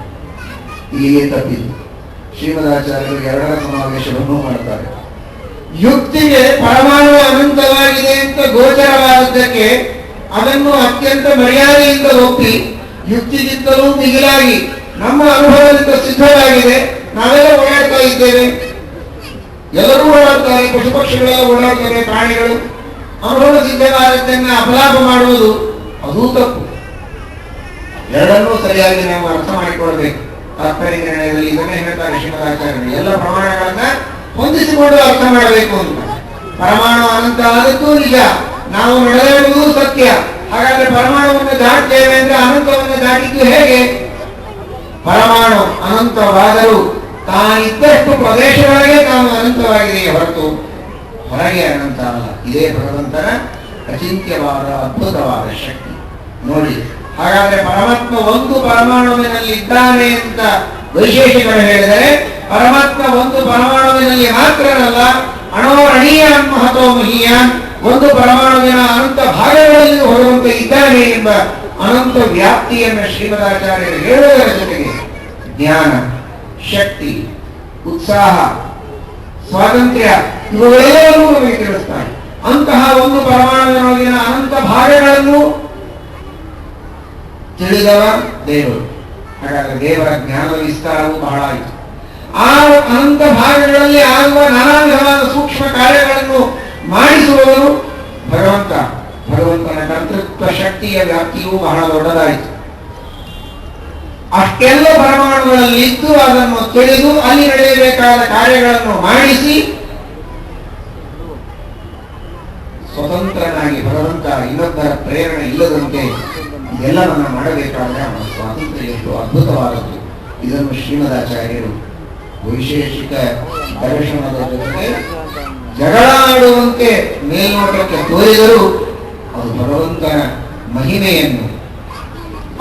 ಇಲ್ಲಿಗೆ ತಪ್ಪಿದ್ದು. ಶ್ರೀಮದಾಚಾರ್ಯರು 2ರ ಸಮಾವೇಶವನ್ನು ಮಾಡ್ತಾರೆ. ಯುಕ್ತಿಗೆ ಪರಮಾಣು ಅನಂತವಾಗಿದೆ ಅಂತ ಗೋಚರವಾದದ್ದಕ್ಕೆ ಅದನ್ನು ಅತ್ಯಂತ ಮರ್ಯಾದೆಯಿಂದ ಒಪ್ಪಿ, ಯುಕ್ತಿಗಿಂತಲೂ ಮಿಗಿಲಾಗಿ ನಮ್ಮ ಅನುಭವದಿಂದ ಸಿದ್ಧವಾಗಿದೆ, ನಾವೆಲ್ಲ ಓಡಾಡ್ತಾ ಇದ್ದೇವೆ, ಎಲ್ಲರೂ ಓಡಾಡ್ತಾರೆ, ಪಶು ಪಕ್ಷಿಗಳೆಲ್ಲ ಓಡಾಡ್ತಾರೆ, ಪ್ರಾಣಿಗಳು. ಅನುಭವ ಸಿದ್ಧವಾದದ್ದನ್ನು ಅಪಲಾಪ ಮಾಡುವುದು ಅದೂ ತಪ್ಪು. ಎರಡನ್ನೂ ಸರಿಯಾಗಿ ನಾವು ಅರ್ಥ ಮಾಡಿಕೊಳ್ಬೇಕು. ತಾತ್ಪರ್ಯ ನಿರ್ಣಯದಲ್ಲಿ ಇದನ್ನೇ ಹೇಳ್ತಾರೆ ಶ್ರೀಮದಾಚಾರ್ಯರು, ಎಲ್ಲ ಪ್ರಮಾಣಗಳನ್ನ ಹೊಂದಿಸಿಕೊಂಡು ಅರ್ಥ ಮಾಡಬೇಕು ಅಂತ. ಪರಮಾಣು ಅನಂತ ಆದದ್ದು ನಿಜ, ನಾವು ನಡೆಯುವುದು ಸತ್ಯ. ಹಾಗಾದ್ರೆ ಪರಮಾಣುವನ್ನು ದಾಟ್ತೇವೆ ಅಂದ್ರೆ ಅನಂತವನ್ನು ದಾಟಿದ್ದು ಹೇಗೆ? ಪರಮಾಣು ಅನಂತವಾದರೂ ತಾನಿದ್ದಷ್ಟು ಪ್ರದೇಶದೊಳಗೆ ತಾನು ಅನಂತವಾಗಿದೆಯೇ ಹೊರತು ಹೊರಗೆ ಅನಂತ ಅಲ್ಲ. ಇದೇ ಭಗವಂತನ ಅಚಿಂತ್ಯವಾದ ಅದ್ಭುತವಾದ ಶಕ್ತಿ. ನೋಡಿ, ಹಾಗಾದ್ರೆ ಪರಮಾತ್ಮ ಒಂದು ಪರಮಾಣುವಿನಲ್ಲಿ ಇದ್ದಾನೆ ಅಂತ ವೈಶೇಷಿಕರು ಹೇಳಿದರೆ, ಪರಮಾತ್ಮ ಒಂದು ಪರಮಾಣುವಿನಲ್ಲಿ ಮಾತ್ರನಲ್ಲ, ಅಣೋರಣೀಯಾನ್ ಮಹತೋ ಮಹೀಯಾನ್, ಒಂದು ಪರಮಾಣುವಿನ ಅನಂತ ಭಾಗಗಳಲ್ಲಿ ಹೊರವಂತೆ ಇದ್ದಾನೆ ಎಂಬ ಅನಂತ ವ್ಯಾಪ್ತಿಯನ್ನು ಶ್ರೀಮದಾಚಾರ್ಯರು ಹೇಳುವುದರ ಜೊತೆಗೆ ಜ್ಞಾನ, ಶಕ್ತಿ, ಉತ್ಸಾಹ, ಸ್ವಾತಂತ್ರ್ಯ ಇವುಗಳೆಲ್ಲವನ್ನೂ ನಮಗೆ ತಿಳಿಸ್ತಾನೆ. ಅಂತಹ ಒಂದು ಪರಮಾಣುವಿನೊಳಗಿನ ಅನಂತ ಭಾಗಗಳನ್ನು ತಿಳಿದವ ದೇವರು. ಹಾಗಾದ್ರೆ ದೇವರ ಜ್ಞಾನದ ವಿಸ್ತಾರವೂ ಬಹಳ ಆಯಿತು. ಆ ಅನಂತ ಭಾಗಗಳಲ್ಲಿ ಆಗುವ ನಾನಾ ವಿಧವಾದ ಸೂಕ್ಷ್ಮ ಕಾರ್ಯಗಳನ್ನು ಮಾಡಿಸುವವರು ಭಗವಂತ. ಭಗವಂತನ ಕರ್ತೃತ್ವ ಶಕ್ತಿಯ ವ್ಯಾಪ್ತಿಯೂ ಬಹಳ ದೊಡ್ಡದಾಯಿತು. ಅಷ್ಟೆಲ್ಲ ಪರಮಾಣುಗಳಲ್ಲಿದ್ದು ಅದನ್ನು ತಿಳಿದು ಅಲ್ಲಿ ನಡೆಯಬೇಕಾದ ಕಾರ್ಯಗಳನ್ನು ಮಾಡಿಸಿ ಸ್ವತಂತ್ರನಾಗಿ ಭಗವಂತ ಇನ್ನೊಬ್ಬರ ಪ್ರೇರಣೆ ಇಲ್ಲದಂತೆ ಇದೆಲ್ಲವನ್ನ ಮಾಡಬೇಕಾದ್ರೆ ಅವನ ಸ್ವಾತಂತ್ರ್ಯ ಎಷ್ಟು ಅದ್ಭುತವಾದದ್ದು. ಇದನ್ನು ಶ್ರೀಮದಾಚಾರ್ಯರು ವೈಶೇಷಿಕ ದರ್ಶನದ ಜೊತೆಗೆ ಜಗಳ ಆಡುವಂತೆ ಮೇಲ್ನೋಟಕ್ಕೆ ತೋರಿದರೂ ಅದು ಭಗವಂತನ ಮಹಿಮೆಯನ್ನು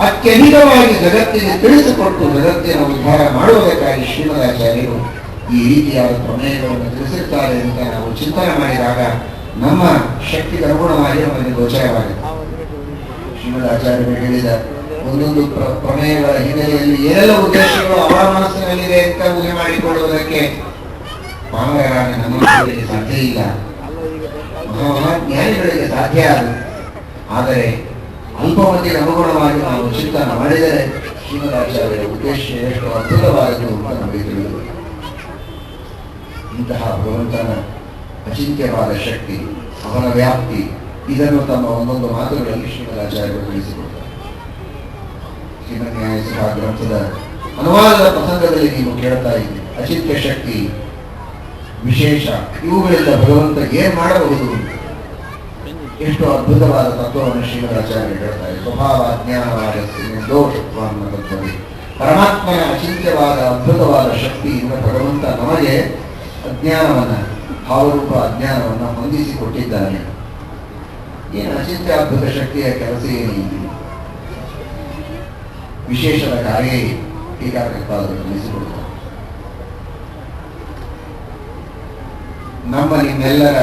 ಅತ್ಯಧಿಕವಾಗಿ ಜಗತ್ತಿಗೆ ತಿಳಿಸಿಕೊಟ್ಟು ಜಗತ್ತಿನ ಉದ್ಧಾರ ಮಾಡುವುದಕ್ಕಾಗಿ ಶ್ರೀಮದಾಚಾರ್ಯರು ಈ ರೀತಿಯಾದ ಪ್ರಮೇಯಗಳನ್ನು ತಿಳಿಸಿರ್ತಾರೆ ಅಂತ ನಾವು ಚಿಂತನೆ ಮಾಡಿದಾಗ ನಮ್ಮ ಶಕ್ತಿಗೆ ಅನುಗುಣವಾಗಿ ನಮಗೆ ಗೋಚರವಾಗಿದೆ. ಶ್ರೀಮದಾಚಾರ್ಯರು ಹೇಳಿದ ಒಂದೊಂದು ಪ್ರಮೇಯಗಳ ಹಿನ್ನೆಲೆಯಲ್ಲಿ ಏನೆಲ್ಲ ಉದ್ದೇಶಗಳು ಅವರ ಮನಸ್ಸಿನಲ್ಲಿದೆ ಅಂತ ಊಹೆ ಮಾಡಿಕೊಳ್ಳುವುದಕ್ಕೆ ಪಾಮರರಾದ ನಮಗೆ ಸಾಧ್ಯ ಇಲ್ಲ. ಮಹಾಜ್ಞಾನಿಗಳಿಗೆ ಸಾಧ್ಯ ಆಗುತ್ತೆ. ಆದರೆ ಅಲ್ಪಮತಿಗೆ ಅನುಗುಣವಾಗಿ ನಾವು ಚಿಂತನೆ ಮಾಡಿದರೆ ಶ್ರೀಮದಾಚಾರ್ಯರ ಉದ್ದೇಶ ಎಷ್ಟು ಅದ್ಭುತವಾದದ್ದು ಅಂತ ನಮಗೆ ತಿಳಿಯುವುದು. ಇಂತಹ ಭಗವಂತನ ಅಚಿಂತ್ಯವಾದ ಶಕ್ತಿ, ಅವನ ವ್ಯಾಪ್ತಿ, ಇದನ್ನು ತಮ್ಮ ಒಂದೊಂದು ಮಾತುಗಳಲ್ಲಿ ಶ್ರೀಮದಾಚಾರ್ಯರು ತಿಳಿಸಿಕೊಡ್ತಾರೆ. ಶ್ರೀಮನ್ಯಾಯ ಸಭಾ ಗ್ರಂಥದ ಅನುವಾದದ ಪ್ರಸಂಗದಲ್ಲಿ ನೀವು ಕೇಳ್ತಾ ಇದ್ದೀರಿ, ಅಚಿಂತ್ಯ ಶಕ್ತಿ, ವಿಶೇಷ, ಇವುಗಳಿಂದ ಭಗವಂತ ಏನ್ ಮಾಡಬಹುದು, ಎಷ್ಟು ಅದ್ಭುತವಾದ ತತ್ವವನ್ನು ಶ್ರೀಮದಾಚಾರ್ಯರು ಹೇಳ್ತಾರೆ. ಸ್ವಭಾವ ಅಜ್ಞಾನವಾದ ದೋಷತ್ವ ಅನ್ನೋ ತತ್ವದಲ್ಲಿ ಪರಮಾತ್ಮನ ಅಚಿಂತ್ಯವಾದ ಅದ್ಭುತವಾದ ಶಕ್ತಿಯಿಂದ ಭಗವಂತ ನಮಗೆ ಅಜ್ಞಾನವನ್ನ, ಭಾವರೂಪ ಅಜ್ಞಾನವನ್ನ ಹೊಂದಿಸಿಕೊಟ್ಟಿದ್ದಾನೆ. ಏನು ಅಚಿಂತ್ಯ ಅದ್ಭುತ ಶಕ್ತಿಯ ಕೆಲಸ ಏನಿದೆ, ವಿಶೇಷದ ಕಾರ್ಯ ಟೀಕಾಕೃತ್ಪಾದರು ತಿಳಿಸಿಕೊಡುತ್ತಾರೆ. ನಮ್ಮ ನಿಮ್ಮೆಲ್ಲರ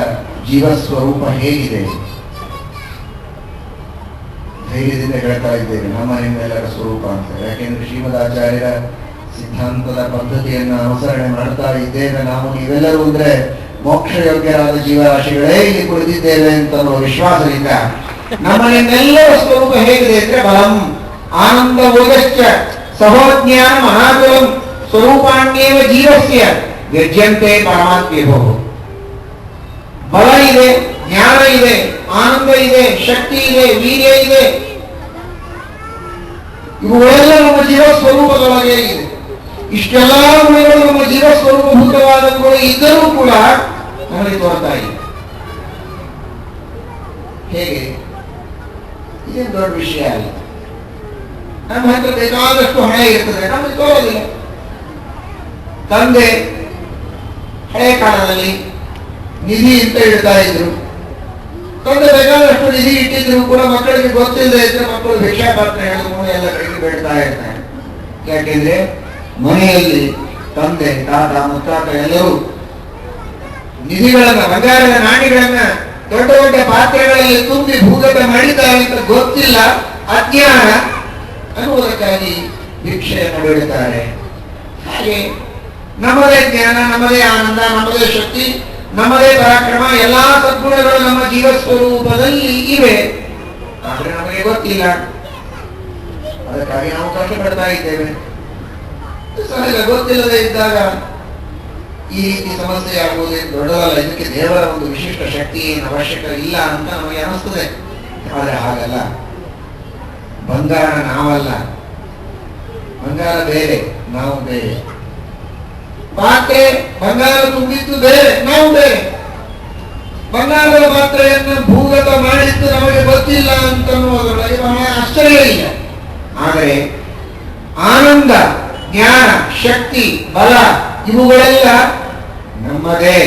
ಜೀವಸ್ವರೂಪ ಹೇಗಿದೆ, ಧೈರ್ಯದಿಂದ ಹೇಳ್ತಾ ಇದ್ದೇವೆ ನಮ್ಮ ನಿಮ್ಮೆಲ್ಲರ ಸ್ವರೂಪ ಅಂತ. ಯಾಕೆಂದ್ರೆ ಶ್ರೀಮದಾಚಾರ್ಯರ ಸಿದ್ಧಾಂತದ ಪದ್ಧತಿಯನ್ನು ಅನುಸರಣೆ ಮಾಡ್ತಾ ಇದ್ದೇವೆ ನಾವು, ನೀವೆಲ್ಲರೂ ಅಂದ್ರೆ ಮೋಕ್ಷ ಯೋಗ್ಯರಾದ ಜೀವರಾಶಿಗಳೇ ಇಲ್ಲಿ ಕುಳಿತಿದ್ದೇವೆ ಅಂತ ಅನ್ನೋ ವಿಶ್ವಾಸದಿಂದ ನಮ್ಮ ನಿಮ್ಮೆಲ್ಲರ ಸ್ವರೂಪ ಹೇಗಿದೆ ಅಂದ್ರೆ ಬಲಂ ಆನಂದ ಓಗಶ್ಚ ಸಹೋಜ್ಞಾನ ಮಹಾಗುಲಂ ಸ್ವರೂಪಾಣ್ಯೇವ ಜೀವಸ್ಯ ವ್ಯಜ್ಯಂತೆ ಪರಮಾತ್ಮ್ಯಭೋ. ಬಲ ಇದೆ, ಜ್ಞಾನ ಇದೆ, ಆನಂದ ಇದೆ, ಶಕ್ತಿ ಇದೆ, ವೀರ್ಯ ಇದೆ, ಇವುಗಳೆಲ್ಲ ನಮ್ಮ ಜೀವ ಸ್ವರೂಪದೊಳಗೆ ಇದೆ. ಇಷ್ಟೆಲ್ಲ ಗುಣಗಳು ನಮ್ಮ ಜೀವ ಸ್ವರೂಪಭೂತವಾದವುಗಳು ಇದ್ದರೂ ಕೂಡ ನಮಗೆ ತೋರ್ತಾ ಇದೆ. ಹೇಗೆ? ಇದೇನು ದೊಡ್ಡ ವಿಷಯ ಅಲ್ಲ. ನಮ್ಮ ಹತ್ರ ಬೇಕಾದಷ್ಟು ಹಣ ಇರ್ತದೆ, ನಮಗೆ ತೋರೋದಿಲ್ಲ. ತಂದೆ ಹಳೆ ಕಾಲದಲ್ಲಿ ನಿಧಿ ಅಂತ ಇಡ್ತಾ ಇದ್ರು. ತಂದೆ ಬೇಕಾದಷ್ಟು ನಿಧಿ ಇಟ್ಟಿದ್ರು ಕೂಡ ಮಕ್ಕಳಿಗೆ ಗೊತ್ತಿಲ್ಲದೆ ಇದ್ರೆ ಮಕ್ಕಳು ಭಿಕ್ಷಾ ಪಾತ್ರ ಹೇಳಿದ್ರು ಎಲ್ಲ ಕಡೆಗೆ ಬೇಡ್ತಾ ಇರ್ತಾರೆ. ಯಾಕೆಂದ್ರೆ ಮನೆಯಲ್ಲಿ ತಂದೆ, ತಾತ, ಮುತ್ತಾತ ಎಲ್ಲರೂ ನಿಧಿಗಳನ್ನ, ಬಂಗಾರದ ನಾಣಿಗಳನ್ನ ದೊಡ್ಡ ದೊಡ್ಡ ಪಾತ್ರೆಗಳಲ್ಲಿ ತುಂಬಿ ಭೂಗತ ಮಾಡಿದ್ದಾರೆ ಅಂತ ಗೊತ್ತಿಲ್ಲ, ಅಜ್ಞಾನ ಅನ್ನುವುದಕ್ಕಾಗಿ ಭಿಕ್ಷೆಯನ್ನು ಬೇಡುತ್ತಾರೆ. ಹಾಗೆ ನಮ್ಮದೇ ಜ್ಞಾನ, ನಮ್ಮದೇ ಆನಂದ, ನಮ್ಮದೇ ಶಕ್ತಿ, ನಮ್ಮದೇ ಪರಾಕ್ರಮ, ಎಲ್ಲಾ ಸದ್ಗುಣಗಳು ನಮ್ಮ ಜೀವ ಸ್ವರೂಪದಲ್ಲಿ ಇವೆ. ಆದ್ರೆ ನಮಗೆ ಗೊತ್ತಿಲ್ಲ, ಅದಕ್ಕಾಗಿ ನಾವು ಕಷ್ಟಪಡ್ತಾ ಇದ್ದೇವೆ. ಸಹಜ, ಗೊತ್ತಿಲ್ಲದೆ ಇದ್ದಾಗ ಈ ರೀತಿ ಸಮಸ್ಯೆ ಆಗುವುದೇ ದೊಡ್ಡದಲ್ಲ. ಇದಕ್ಕೆ ದೇವರ ಒಂದು ವಿಶಿಷ್ಟ ಶಕ್ತಿ ಏನು ಅವಶ್ಯಕ ಇಲ್ಲ ಅಂತ ನಮಗೆ ಅನಿಸ್ತದೆ. ಆದ್ರೆ ಹಾಗಲ್ಲ. ಬಂಗಾರ ನಾವಲ್ಲ, ಬಂಗಾರ ಬೇರೆ, ನಾವು ಬೇರೆ. ಪಾತ್ರೆ ಬಂಗಾರ ತುಂಬಿದ್ದು ಬೇರೆ, ನಾವು ಬೇರೆ. ಬಂಗಾರದ ಪಾತ್ರೆಯನ್ನು ಭೂಗತ ಮಾಡಿದ್ದು ನಮಗೆ ಗೊತ್ತಿಲ್ಲ ಅಂತನ್ನುವುದರೊಳಗೆ ಬಹಳ ಆಶ್ಚರ್ಯ ಇಲ್ಲ. ಆದರೆ ಆನಂದ, ಜ್ಞಾನ, ಶಕ್ತಿ, ಬಲ ಇವುಗಳೆಲ್ಲ ನಮ್ಮದೇ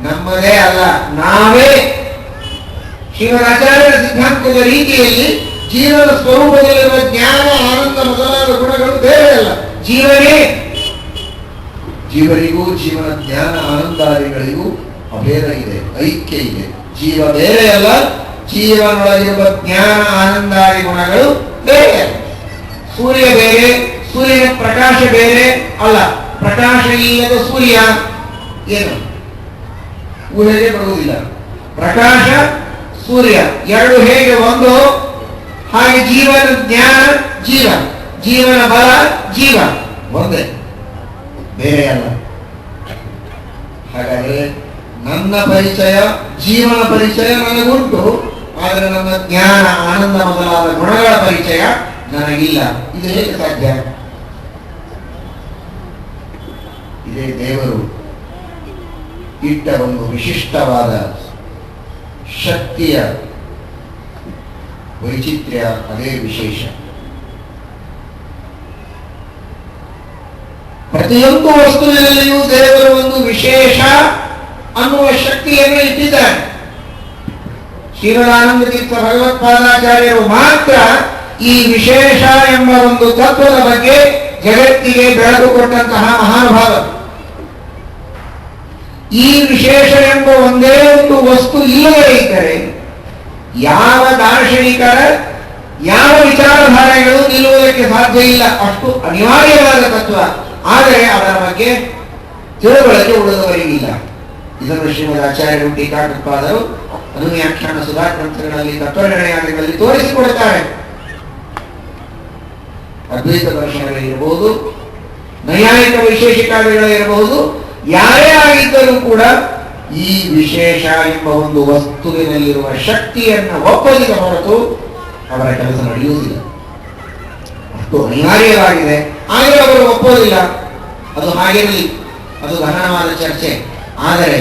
ನಮ್ಮದೇ ಅಲ್ಲ, ನಾವೇ. ಶ್ರೀಮದಾಚಾರ್ಯರ ಸಿದ್ಧಾಂತದ ರೀತಿಯಲ್ಲಿ ಜೀವನ ಸ್ವರೂಪದಲ್ಲಿರುವ ಜ್ಞಾನ, ಆನಂದ ಮೊದಲಾದ ಗುಣಗಳು ಬೇರೆ ಅಲ್ಲ, ಜೀವನೇ. ಜೀವನಿಗೂ ಜೀವನ ಜ್ಞಾನ ಆನಂದಾದಿಗಳಿಗೂ ಅಭೇದ ಇದೆ, ಐಕ್ಯ ಇದೆ. ಜೀವ ಬೇರೆ ಅಲ್ಲ, ಜೀವನೊಳಗಿರುವ ಜ್ಞಾನ ಆನಂದಾದಿ ಗುಣಗಳು ಬೇರೆ. ಸೂರ್ಯ ಬೇರೆ, ಸೂರ್ಯನ ಪ್ರಕಾಶ ಬೇರೆ ಅಲ್ಲ. ಪ್ರಕಾಶ ಇಲ್ಲದ ಸೂರ್ಯ ಏನು ಊಹೆಗೆ ಬರುವುದಿಲ್ಲ. ಪ್ರಕಾಶ, ಸೂರ್ಯ ಎರಡು ಹೇಗೆ ಒಂದು, ಹಾಗೆ ಜೀವನ ಜ್ಞಾನ, ಜೀವನ ಬಲ, ಜೀವ ಒಂದೇ, ಬೇರೆ ಅಲ್ಲ. ಹಾಗಾದರೆ ನನ್ನ ಪರಿಚಯ, ಜೀವನ ಪರಿಚಯ ನನಗುಂಟು, ಆದರೆ ನನ್ನ ಜ್ಞಾನ, ಆನಂದ ಮೊದಲಾದ ಗುಣಗಳ ಪರಿಚಯ ನನಗಿಲ್ಲ. ಇದು ಹೇಗೆ ಸಾಧ್ಯ? ಇದೇ ದೇವರು ಇಟ್ಟ ಒಂದು ವಿಶಿಷ್ಟವಾದ ಶಕ್ತಿಯ ವೈಚಿತ್ರ್ಯ, ಅದೇ ವಿಶೇಷ. ಪ್ರತಿಯೊಂದು ವಸ್ತುವಿನಲ್ಲಿಯೂ ದೇವರು ಒಂದು ವಿಶೇಷ ಅನ್ನುವ ಶಕ್ತಿಯನ್ನು ಇಟ್ಟಿದ್ದಾನೆ. ಶ್ರೀಮದಾನಂದ ತೀರ್ಥ ಭಗವತ್ಪಾದಾಚಾರ್ಯರು ಮಾತ್ರ ಈ ವಿಶೇಷ ಎಂಬ ಒಂದು ತತ್ವದ ಬಗ್ಗೆ ಜಗತ್ತಿಗೆ ಬೆಳಕು ಕೊಟ್ಟಂತಹ ಮಹಾನುಭಾವ. ಈ ವಿಶೇಷ ಎಂಬ ಒಂದೇ ಒಂದು ವಸ್ತು ಇಲ್ಲದೇ ಇದ್ದರೆ ಯಾವ ದಾರ್ಶನಿಕರ, ಯಾವ ವಿಚಾರಧಾರೆಗಳು ನಿಲ್ಲುವುದಕ್ಕೆ ಸಾಧ್ಯ ಇಲ್ಲ. ಅಷ್ಟು ಅನಿವಾರ್ಯವಾದ ತತ್ವ. ಆದರೆ ಅದರ ಬಗ್ಗೆ ತಿಳುವಳಿಕೆ ಉಳಿದವರಿಗಿಲ್ಲ. ಇದನ್ನು ಶ್ರೀಮದ್ ಆಚಾರ್ಯರು, ಟೀಕಾಕೃತ್ಪಾದರು ಅನುವ್ಯಾಖ್ಯಾನ ಸುಧಾ ಗ್ರಂಥಗಳಲ್ಲಿ, ತತ್ವನಿರ್ಣಯಾದಿಗಳಲ್ಲಿ ತೋರಿಸಿಕೊಡುತ್ತಾರೆ. ಅದ್ವೈತ ದರ್ಶನಗಳಿರಬಹುದು, ನೈಯಾಯಿಕ ವೈಶೇಷಿಕಾದಿಗಳಿರಬಹುದು, ಯಾರೇ ಆಗಿದ್ದರೂ ಕೂಡ ಈ ವಿಶೇಷ ಎಂಬ ಒಂದು ವಸ್ತುವಿನಲ್ಲಿರುವ ಶಕ್ತಿಯನ್ನು ಒಪ್ಪದಿದ ಹೊರತು ಅವರ ಕೆಲಸ ನಡೆಯುವುದಿಲ್ಲ. ಅಷ್ಟು ಅನಿವಾರ್ಯವಾಗಿದೆ, ಆದರೆ ಅವರು ಒಪ್ಪೋದಿಲ್ಲ. ಅದು ಹಾಗಿರಲಿ, ಅದು ಗಹನವಾದ ಚರ್ಚೆ. ಆದರೆ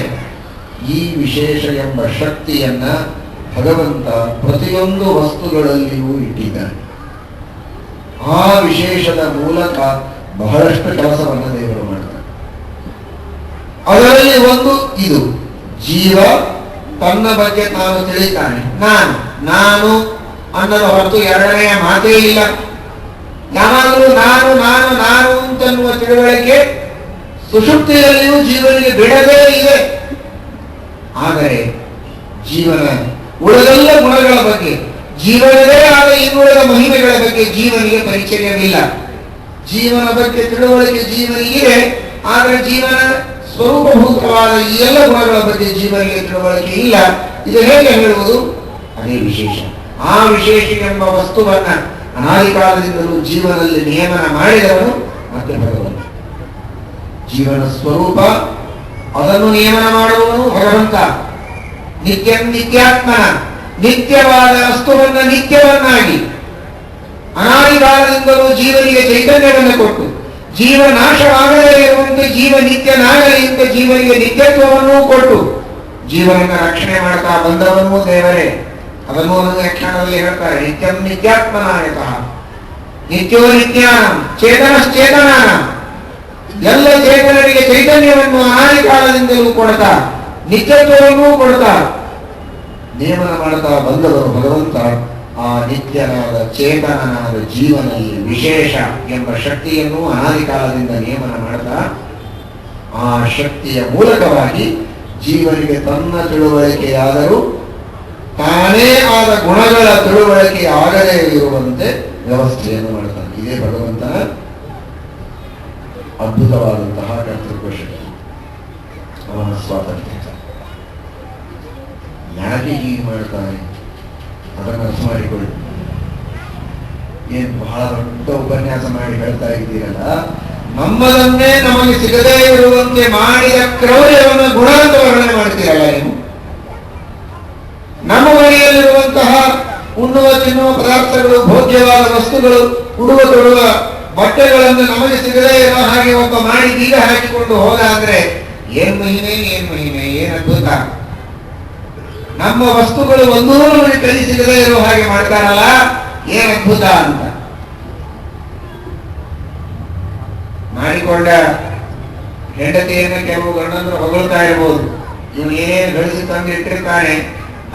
ಈ ವಿಶೇಷ ಎಂಬ ಶಕ್ತಿಯನ್ನ ಭಗವಂತ ಪ್ರತಿಯೊಂದು ವಸ್ತುಗಳಲ್ಲಿಯೂ ಇಟ್ಟಿದ್ದಾನೆ. ಆ ವಿಶೇಷದ ಮೂಲಕ ಬಹಳಷ್ಟು ಕೆಲಸವನ್ನು ದೇವರು ಮಾಡ್ತಾರೆ. ಅದರಲ್ಲಿ ಒಂದು ಇದು ಜೀವ ತನ್ನ ಬಗ್ಗೆ ತಾನು ತಿಳಿತಾನೆ. ನಾನು ಅನ್ನದ ಹೊರತು ಎರಡನೆಯ ಮಾತೇ ಇಲ್ಲ. ಯಾವಾಗಲೂ ನಾನು ನಾನು ನಾನು ಅಂತನ್ನುವ ತಿಳುವಳಿಕೆ ಸುಷುಪ್ತಿಯಲ್ಲಿಯೂ ಜೀವನಿಗೆ ಬಿಡದೇ ಇದೆ. ಆದರೆ ಜೀವನ ಉಳಿದೆಲ್ಲ ಗುಣಗಳ ಬಗ್ಗೆ, ಜೀವನದೇ ಆದ ಇನ್ನುಳಿದ ಮಹಿಮೆಗಳ ಬಗ್ಗೆ ಜೀವನಿಗೆ ಪರಿಚಯವಿಲ್ಲ. ಜೀವನ ಬಗ್ಗೆ ತಿಳುವಳಿಕೆ ಜೀವನಿಗಿದೆ, ಆದರೆ ಜೀವನ ಸ್ವರೂಪಭೂತವಾದ ಈ ಎಲ್ಲ ಗುಣಗಳ ಬಗ್ಗೆ ಜೀವನಿಗೆ ತಿಳುವಳಿಕೆ ಇಲ್ಲ. ಇದು ಹೇಗೆ ಹೇಳುವುದು? ಅದೇ ವಿಶೇಷ. ಆ ವಿಶೇಷ ಎಂಬ ವಸ್ತುವನ್ನ ಅನಾದಿ ಕಾಲದಿಂದಲೂ ಜೀವನದಲ್ಲಿ ನಿಯಮನ ಮಾಡಿದವನು ಮತ್ತೆ ಭಗವಂತ. ಜೀವನ ಸ್ವರೂಪ ಅದನ್ನು ನಿಯಮನ ಮಾಡುವವನು ಭಗವಂತ. ನಿತ್ಯಂ ನಿತ್ಯಾತ್ಮನ, ನಿತ್ಯವಾದ ವಸ್ತುವನ್ನ ನಿತ್ಯವನ್ನಾಗಿ ಅನಾದಿ ಕಾಲದಿಂದಲೂ ಜೀವನಿಗೆ ಚೈತನ್ಯವನ್ನು ಕೊಟ್ಟು, ಜೀವ ನಾಶವಾಗದೇ ಇರುವಂತೆ ಜೀವ ನಿತ್ಯನಾಗಲಿ ಅಂತ ಜೀವನಿಗೆ ನಿತ್ಯತ್ವವನ್ನು ಕೊಟ್ಟು ಜೀವನನ್ನ ರಕ್ಷಣೆ ಮಾಡ್ತಾ ಬಂದವನು ದೇವರೇ. ಅದನ್ನು ವ್ಯಾಖ್ಯಾನದಲ್ಲಿ ಹೇಳ್ತಾರೆ, ನಿತ್ಯಂ ನಿತ್ಯಾತ್ಮನಾಯತಃ ನಿತ್ಯೋ ನಿತ್ಯಾನಂ ಚೇತನಶ್ಚೇತನಾನ. ಎಲ್ಲ ಚೇತನರಿಗೆ ಚೈತನ್ಯವನ್ನು ಅನಾದಿ ಕಾಲದಿಂದಲೂ ಕೊಡ್ತಾ, ನಿತ್ಯತ್ವವನ್ನೂ ಕೊಡ್ತಾ ನೇಮನ ಮಾಡ್ತಾ ಬಂದವರು ಭಗವಂತ. ಆ ನಿತ್ಯನಾದ ಚೇತನನಾದ ಜೀವನಲ್ಲಿ ವಿಶೇಷ ಎಂಬ ಶಕ್ತಿಯನ್ನು ಅನಾದಿ ಕಾಲದಿಂದ ನೇಮನ ಮಾಡ್ತಾ, ಆ ಶಕ್ತಿಯ ಮೂಲಕವಾಗಿ ಜೀವನಿಗೆ ತನ್ನ ತಿಳುವಳಿಕೆಯಾದರೂ ತಾನೇ ಆದ ಗುಣಗಳ ತಿಳುವಳಿಕೆ ಆಗದೇ ಇರುವಂತೆ ವ್ಯವಸ್ಥೆಯನ್ನು ಮಾಡ್ತಾನೆ. ಇದೇ ಭಗವಂತನ ಅದ್ಭುತವಾದಂತಹ ಕರ್ತೃತ್ವ ಶಕ್ತಿ, ಅವನ ಸ್ವಾತಂತ್ರ್ಯ. ಯಾಕೆ ಹೀಗೆ ಮಾಡ್ತಾನೆ ಅದನ್ನು ಅರ್ಥ ಮಾಡಿಕೊಳ್ಳಿ. ಏನು ಬಹಳ ದೊಡ್ಡ ಉಪನ್ಯಾಸ ಮಾಡಿ ಹೇಳ್ತಾ ಇದ್ದೀರಲ್ಲ, ನಮ್ಮದನ್ನೇ ನಮಗೆ ಸಿಗದೇ ಇರುವಂತೆ ಮಾಡಿದ ಕ್ರೌರ್ಯವನ್ನು ಗುಣ ಅಂತ ವರ್ಣನೆ ಮಾಡ್ತೀರಲ್ಲ ನೀವು. ನಮ್ಮ ಮನೆಯಲ್ಲಿರುವಂತಹ ಉಣ್ಣುವ ತಿನ್ನುವ ಪದಾರ್ಥಗಳು, ಭೋಗ್ಯವಾದ ವಸ್ತುಗಳು, ಉಡುವ ತೊಡುವ ಬಟ್ಟೆಗಳನ್ನು ನಮಗೆ ಸಿಗದೇ ಇರೋ ಹಾಗೆ ಒಬ್ಬ ಮಾಡಿ ಬೀಗ ಹಾಕಿಕೊಂಡು ಹೋದ ಅಂದ್ರೆ ಏನ್ ಮಹಿಮೆ, ಏನ್ ಅದ್ಭುತ. ನಮ್ಮ ವಸ್ತುಗಳು ಒಂದೂ ನಮಗೆ ಕೈ ಸಿಗದೇ ಇರೋ ಹಾಗೆ ಮಾಡ್ತಾರಲ್ಲ, ಏನ್ ಅದ್ಭುತ ಅಂತ. ಮಾಡಿಕೊಂಡ ಹೆಂಡತಿಯನ್ನು ಕೆಲವು ಗಂಡಂದ್ರು ಹೊಗಳ್ತಾ ಇರಬಹುದು, ಇವನು ಏನೇನು ಗಳಿಸಿ ತಂದು ಇಟ್ಟಿರ್ತಾನೆ,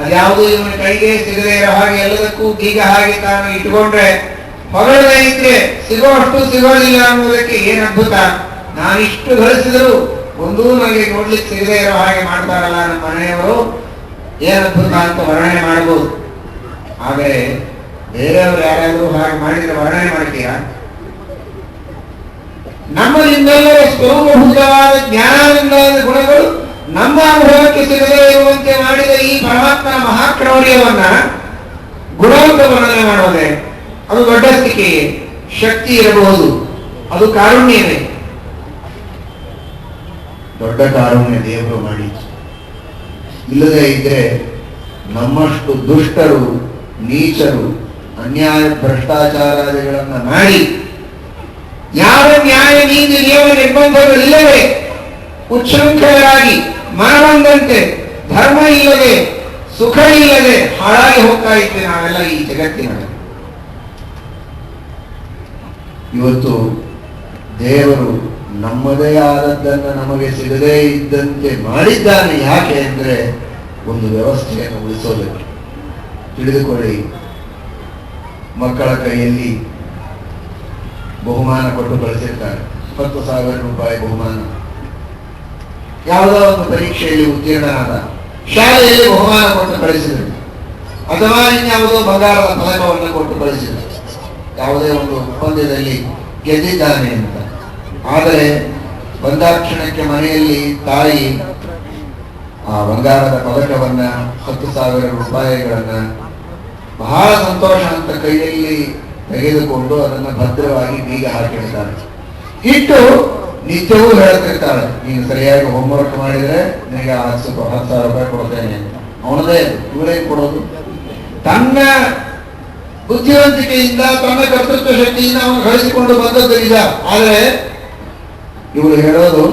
ಅದ್ಯಾವುದು ಇವನ ಕೈಗೆ ಸಿಗದೆ ಇರೋ ಹಾಗೆ ಎಲ್ಲದಕ್ಕೂ ಬೀಗ ಹಾಗೆ ತಾನು ಇಟ್ಟುಕೊಂಡ್ರೆ ಹೊಗಳದೇ ಇದ್ರೆ ಸಿಗೋ ಅಷ್ಟು ಸಿಗೋದಿಲ್ಲ ಅನ್ನೋದಕ್ಕೆ ಏನ್ ಅದ್ಭುತ. ನಾನಿಷ್ಟು ಗಳಿಸಿದ್ರು ಒಂದೂ ನನಗೆ ನೋಡ್ಲಿಕ್ಕೆ ಸಿಗದೆ ಇರೋ ಹಾಗೆ ಮಾಡ್ತಾರಲ್ಲ ನಮ್ಮ ಮನೆಯವರು, ಏನ್ ಅದ್ಭುತ ಅಂತ ವರ್ಣನೆ ಮಾಡಬಹುದು. ಆದರೆ ಬೇರೆಯವರು ಯಾರಾದ್ರೂ ಹಾಗೆ ಮಾಡಿದ್ರೆ ವರ್ಣನೆ ಮಾಡ್ತೀರಾ? ನಮ್ಮಲ್ಲಿಂದೆಲ್ಲರ ಸ್ವರೂಪಭೂತವಾದ ಜ್ಞಾನದಿಂದಾದ ಗುಣಗಳು ನಮ್ಮ ಅನುಭವಕ್ಕೆ ಸಿಗದೇ ಇರುವಂತೆ ಮಾಡಿದ ಈ ಪರಮಾತ್ಮನ ಮಹಾಕ್ರೌರ್ಯವನ್ನ ಗುಣವಂತ ವರ್ಣನೆ ಮಾಡೋದೆ ಅದು ದೊಡ್ಡಸ್ತಿಕೆಯೇ? ಶಕ್ತಿ ಇರಬಹುದು, ಅದು ಕಾರುಣ್ಯವೇ? ದೊಡ್ಡ ಕಾರುಣ್ಯ ದೇವರು ಮಾಡಿ. ಇಲ್ಲದೆ ಇದ್ರೆ ನಮ್ಮಷ್ಟು ದುಷ್ಟರು, ನೀಚರು, ಅನ್ಯಾಯ ಭ್ರಷ್ಟಾಚಾರಾದಿಗಳನ್ನ ಮಾಡಿ ಯಾವ ನ್ಯಾಯ ನೀತಿ ನಿಯಮ ನಿರ್ಬಂಧಗಳಿಲ್ಲದೆ ಉಚ್ಛೃಂಖಲರಾಗಿ ಮನಬಂದಂತೆ ಧರ್ಮ ಇಲ್ಲದೆ ಸುಖ ಇಲ್ಲದೆ ಹಾಳಾಗಿ ಹೋಗ್ತಾ ಇದ್ವಿ ನಾವೆಲ್ಲ ಈ ಜಗತ್ತಿನಲ್ಲಿ. ಇವತ್ತು ದೇವರು ನಮ್ಮದೇ ಆದದ್ದನ್ನು ನಮಗೆ ಸಿಗದೇ ಇದ್ದಂತೆ ಮಾಡಿದ್ದಾನೆ. ಯಾಕೆ ಅಂದ್ರೆ ಒಂದು ವ್ಯವಸ್ಥೆಯನ್ನು ಉಳಿಸೋದಕ್ಕೆ. ತಿಳಿದುಕೊಳ್ಳಿ, ಮಕ್ಕಳ ಕೈಯಲ್ಲಿ ಬಹುಮಾನ ಕೊಟ್ಟು ಕಳಿಸಿರ್ತಾರೆ, 10,000 ರೂಪಾಯಿ ಬಹುಮಾನ. ಯಾವುದೋ ಒಂದು ಪರೀಕ್ಷೆಯಲ್ಲಿ ಉತ್ತೀರ್ಣನಾದ, ಶಾಲೆಯಲ್ಲಿ ಬಹುಮಾನ ಕೊಟ್ಟು ಕಳಿಸಿದರು, ಅಥವಾ ಇನ್ಯಾವುದೋ ಬಂಗಾರದ ಪದಕವನ್ನು ಕೊಟ್ಟು ಕಳಿಸಿದರು, ಯಾವುದೇ ಒಂದು ಪಂದ್ಯದಲ್ಲಿ ಗೆದ್ದಿದ್ದಾನೆ ಅಂತ. ಆದರೆ ಬಂದಾಕ್ಷಣಕ್ಕೆ ಮನೆಯಲ್ಲಿ ತಾಯಿ ಆ ಬಂಗಾರದ ಪದಕವನ್ನ, 10,000 ರೂಪಾಯಿಗಳನ್ನ ಬಹಳ ಸಂತೋಷ ಅಂತ ಕೈಯಲ್ಲಿ ತೆಗೆದುಕೊಂಡು ಅದನ್ನು ಭದ್ರವಾಗಿ ಬೀಗ ಹಾಕಿರ್ತಾಳೆ. ಇಟ್ಟು ನಿತ್ಯವೂ ಹೇಳ್ತಿರ್ತಾಳೆ, ನೀನು ಸರಿಯಾಗಿ ಹೋಮ್ವರ್ಕ್ ಮಾಡಿದ್ರೆ ನಿನಗೆ 10,000 ರೂಪಾಯಿ ಕೊಡ್ತೇನೆ ಅಂತ. ಅವನದೇ, ಇವರೇ ಕೊಡೋದು. ತನ್ನ ಬುದ್ಧಿವಂತಿಕೆಯಿಂದ, ತನ್ನ ಕರ್ತೃತ್ವ ಶಕ್ತಿಯಿಂದ ಅವನು ಗಳಿಸಿಕೊಂಡು ಬಂದದ್ದು ನಿಜ. ಆದರೆ ಇವರು ಹೇಳೋದು,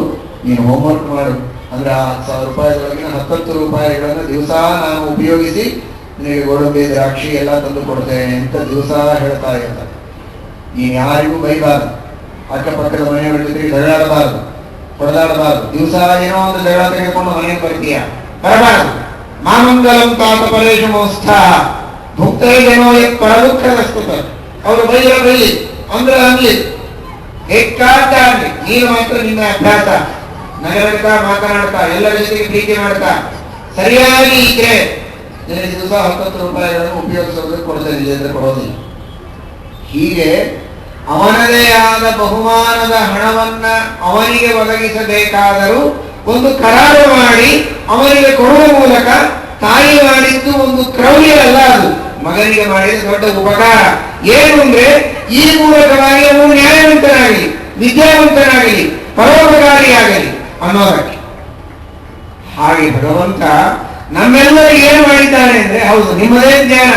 ನೀನು ಹೋಮ್ವರ್ಕ್ ಮಾಡು ಅಂದ್ರೆ ಆ 10,000 ರೂಪಾಯಿಗಳೊಳಗಿನ 10 ರೂಪಾಯಿಗಳನ್ನು ದಿವಸ ನಾನು ಉಪಯೋಗಿಸಿ ನಿನಗೆ ಗೋಡಂಬಿ, ದ್ರಾಕ್ಷಿ ಎಲ್ಲ ತಂದು ಕೊಡ್ತೇನೆ ಅಂತ ದಿವಸ ಹೇಳ್ತಾ ಇರ್ತಾರೆ. ನೀನು ಯಾರಿಗೂ ಬೈಬಾರದು, ಅಕ್ಕಪಕ್ಕದ ಮನೆಯವರ ಜೊತೆಗೆ ಜಗಳಾಡಬಾರದು, ಹೊಡೆದಾಡಬಾರದು. ದಿವಸ ಏನೋ ಒಂದು ಜಗಳ ತೆಗೆದುಕೊಂಡು ಮನೆಗೆ ಬರ್ತೀಯ, ಬರಬಾರದು. ಮಾಮಂಗಲಂ ತಾತ ಪರೇಶಮೋತ್ಥ ಭುಕ್ತೈಜನೋ ಪರದುಃಖದಸ್ತುತ. ಅವರು ಬೈದ್ರೆ ಬೈಲಿ, ಅಂದ್ರೆ ಅನ್ಲಿ, ಬೇಕಾದ ಅನ್ಲಿ. ನೀನು ಮಾತ್ರ ನಿನ್ನ ಅಭ್ಯಾಸ ನಗರಡ್ತಾ ಮಾತನಾಡ್ತಾ ಎಲ್ಲರ ಜೊತೆಗೆ ಪ್ರೀತಿ ಮಾಡ್ತಾ ಸರಿಯಾಗಿ ಇದ್ರೆ ನಿನಗೆ ದಿವಸ 10 ರೂಪಾಯಿಗಳನ್ನು ಉಪಯೋಗಿಸೋದಕ್ಕೆ ಕೊಡ್ತೇನೆ, ಅಂದ್ರೆ ಕೊಡೋದಿಲ್ಲ. ಹೀಗೆ ಅವನದೇ ಆದ ಬಹುಮಾನದ ಹಣವನ್ನ ಅವನಿಗೆ ಒದಗಿಸಬೇಕಾದರೂ ಒಂದು ಕರಾರು ಮಾಡಿ ಅವನಿಗೆ ಕೊಡುವ ಮೂಲಕ ತಾಯಿ ಮಾಡಿದ್ದು ಒಂದು ಕ್ರೌರ್ಯ ಅಲ್ಲ, ಅದು ಮಗನಿಗೆ ಮಾಡಿದ ದೊಡ್ಡ ಉಪಕಾರ. ಏನು ಅಂದ್ರೆ ಈ ಮೂಲಕವಾಗಿ ಅವನು ನ್ಯಾಯವಂತನಾಗಲಿ, ವಿದ್ಯಾವಂತನಾಗಲಿ, ಪರೋಪಕಾರಿಯಾಗಲಿ ಅನ್ನೋದಕ್ಕೆ. ಹಾಗೆ ಭಗವಂತ ನಮ್ಮೆಲ್ಲರಿಗೆ ಏನು ಮಾಡಿದ್ದಾನೆ ಅಂದ್ರೆ, ಹೌದು ನಿಮ್ಮದೇ ಜ್ಞಾನ,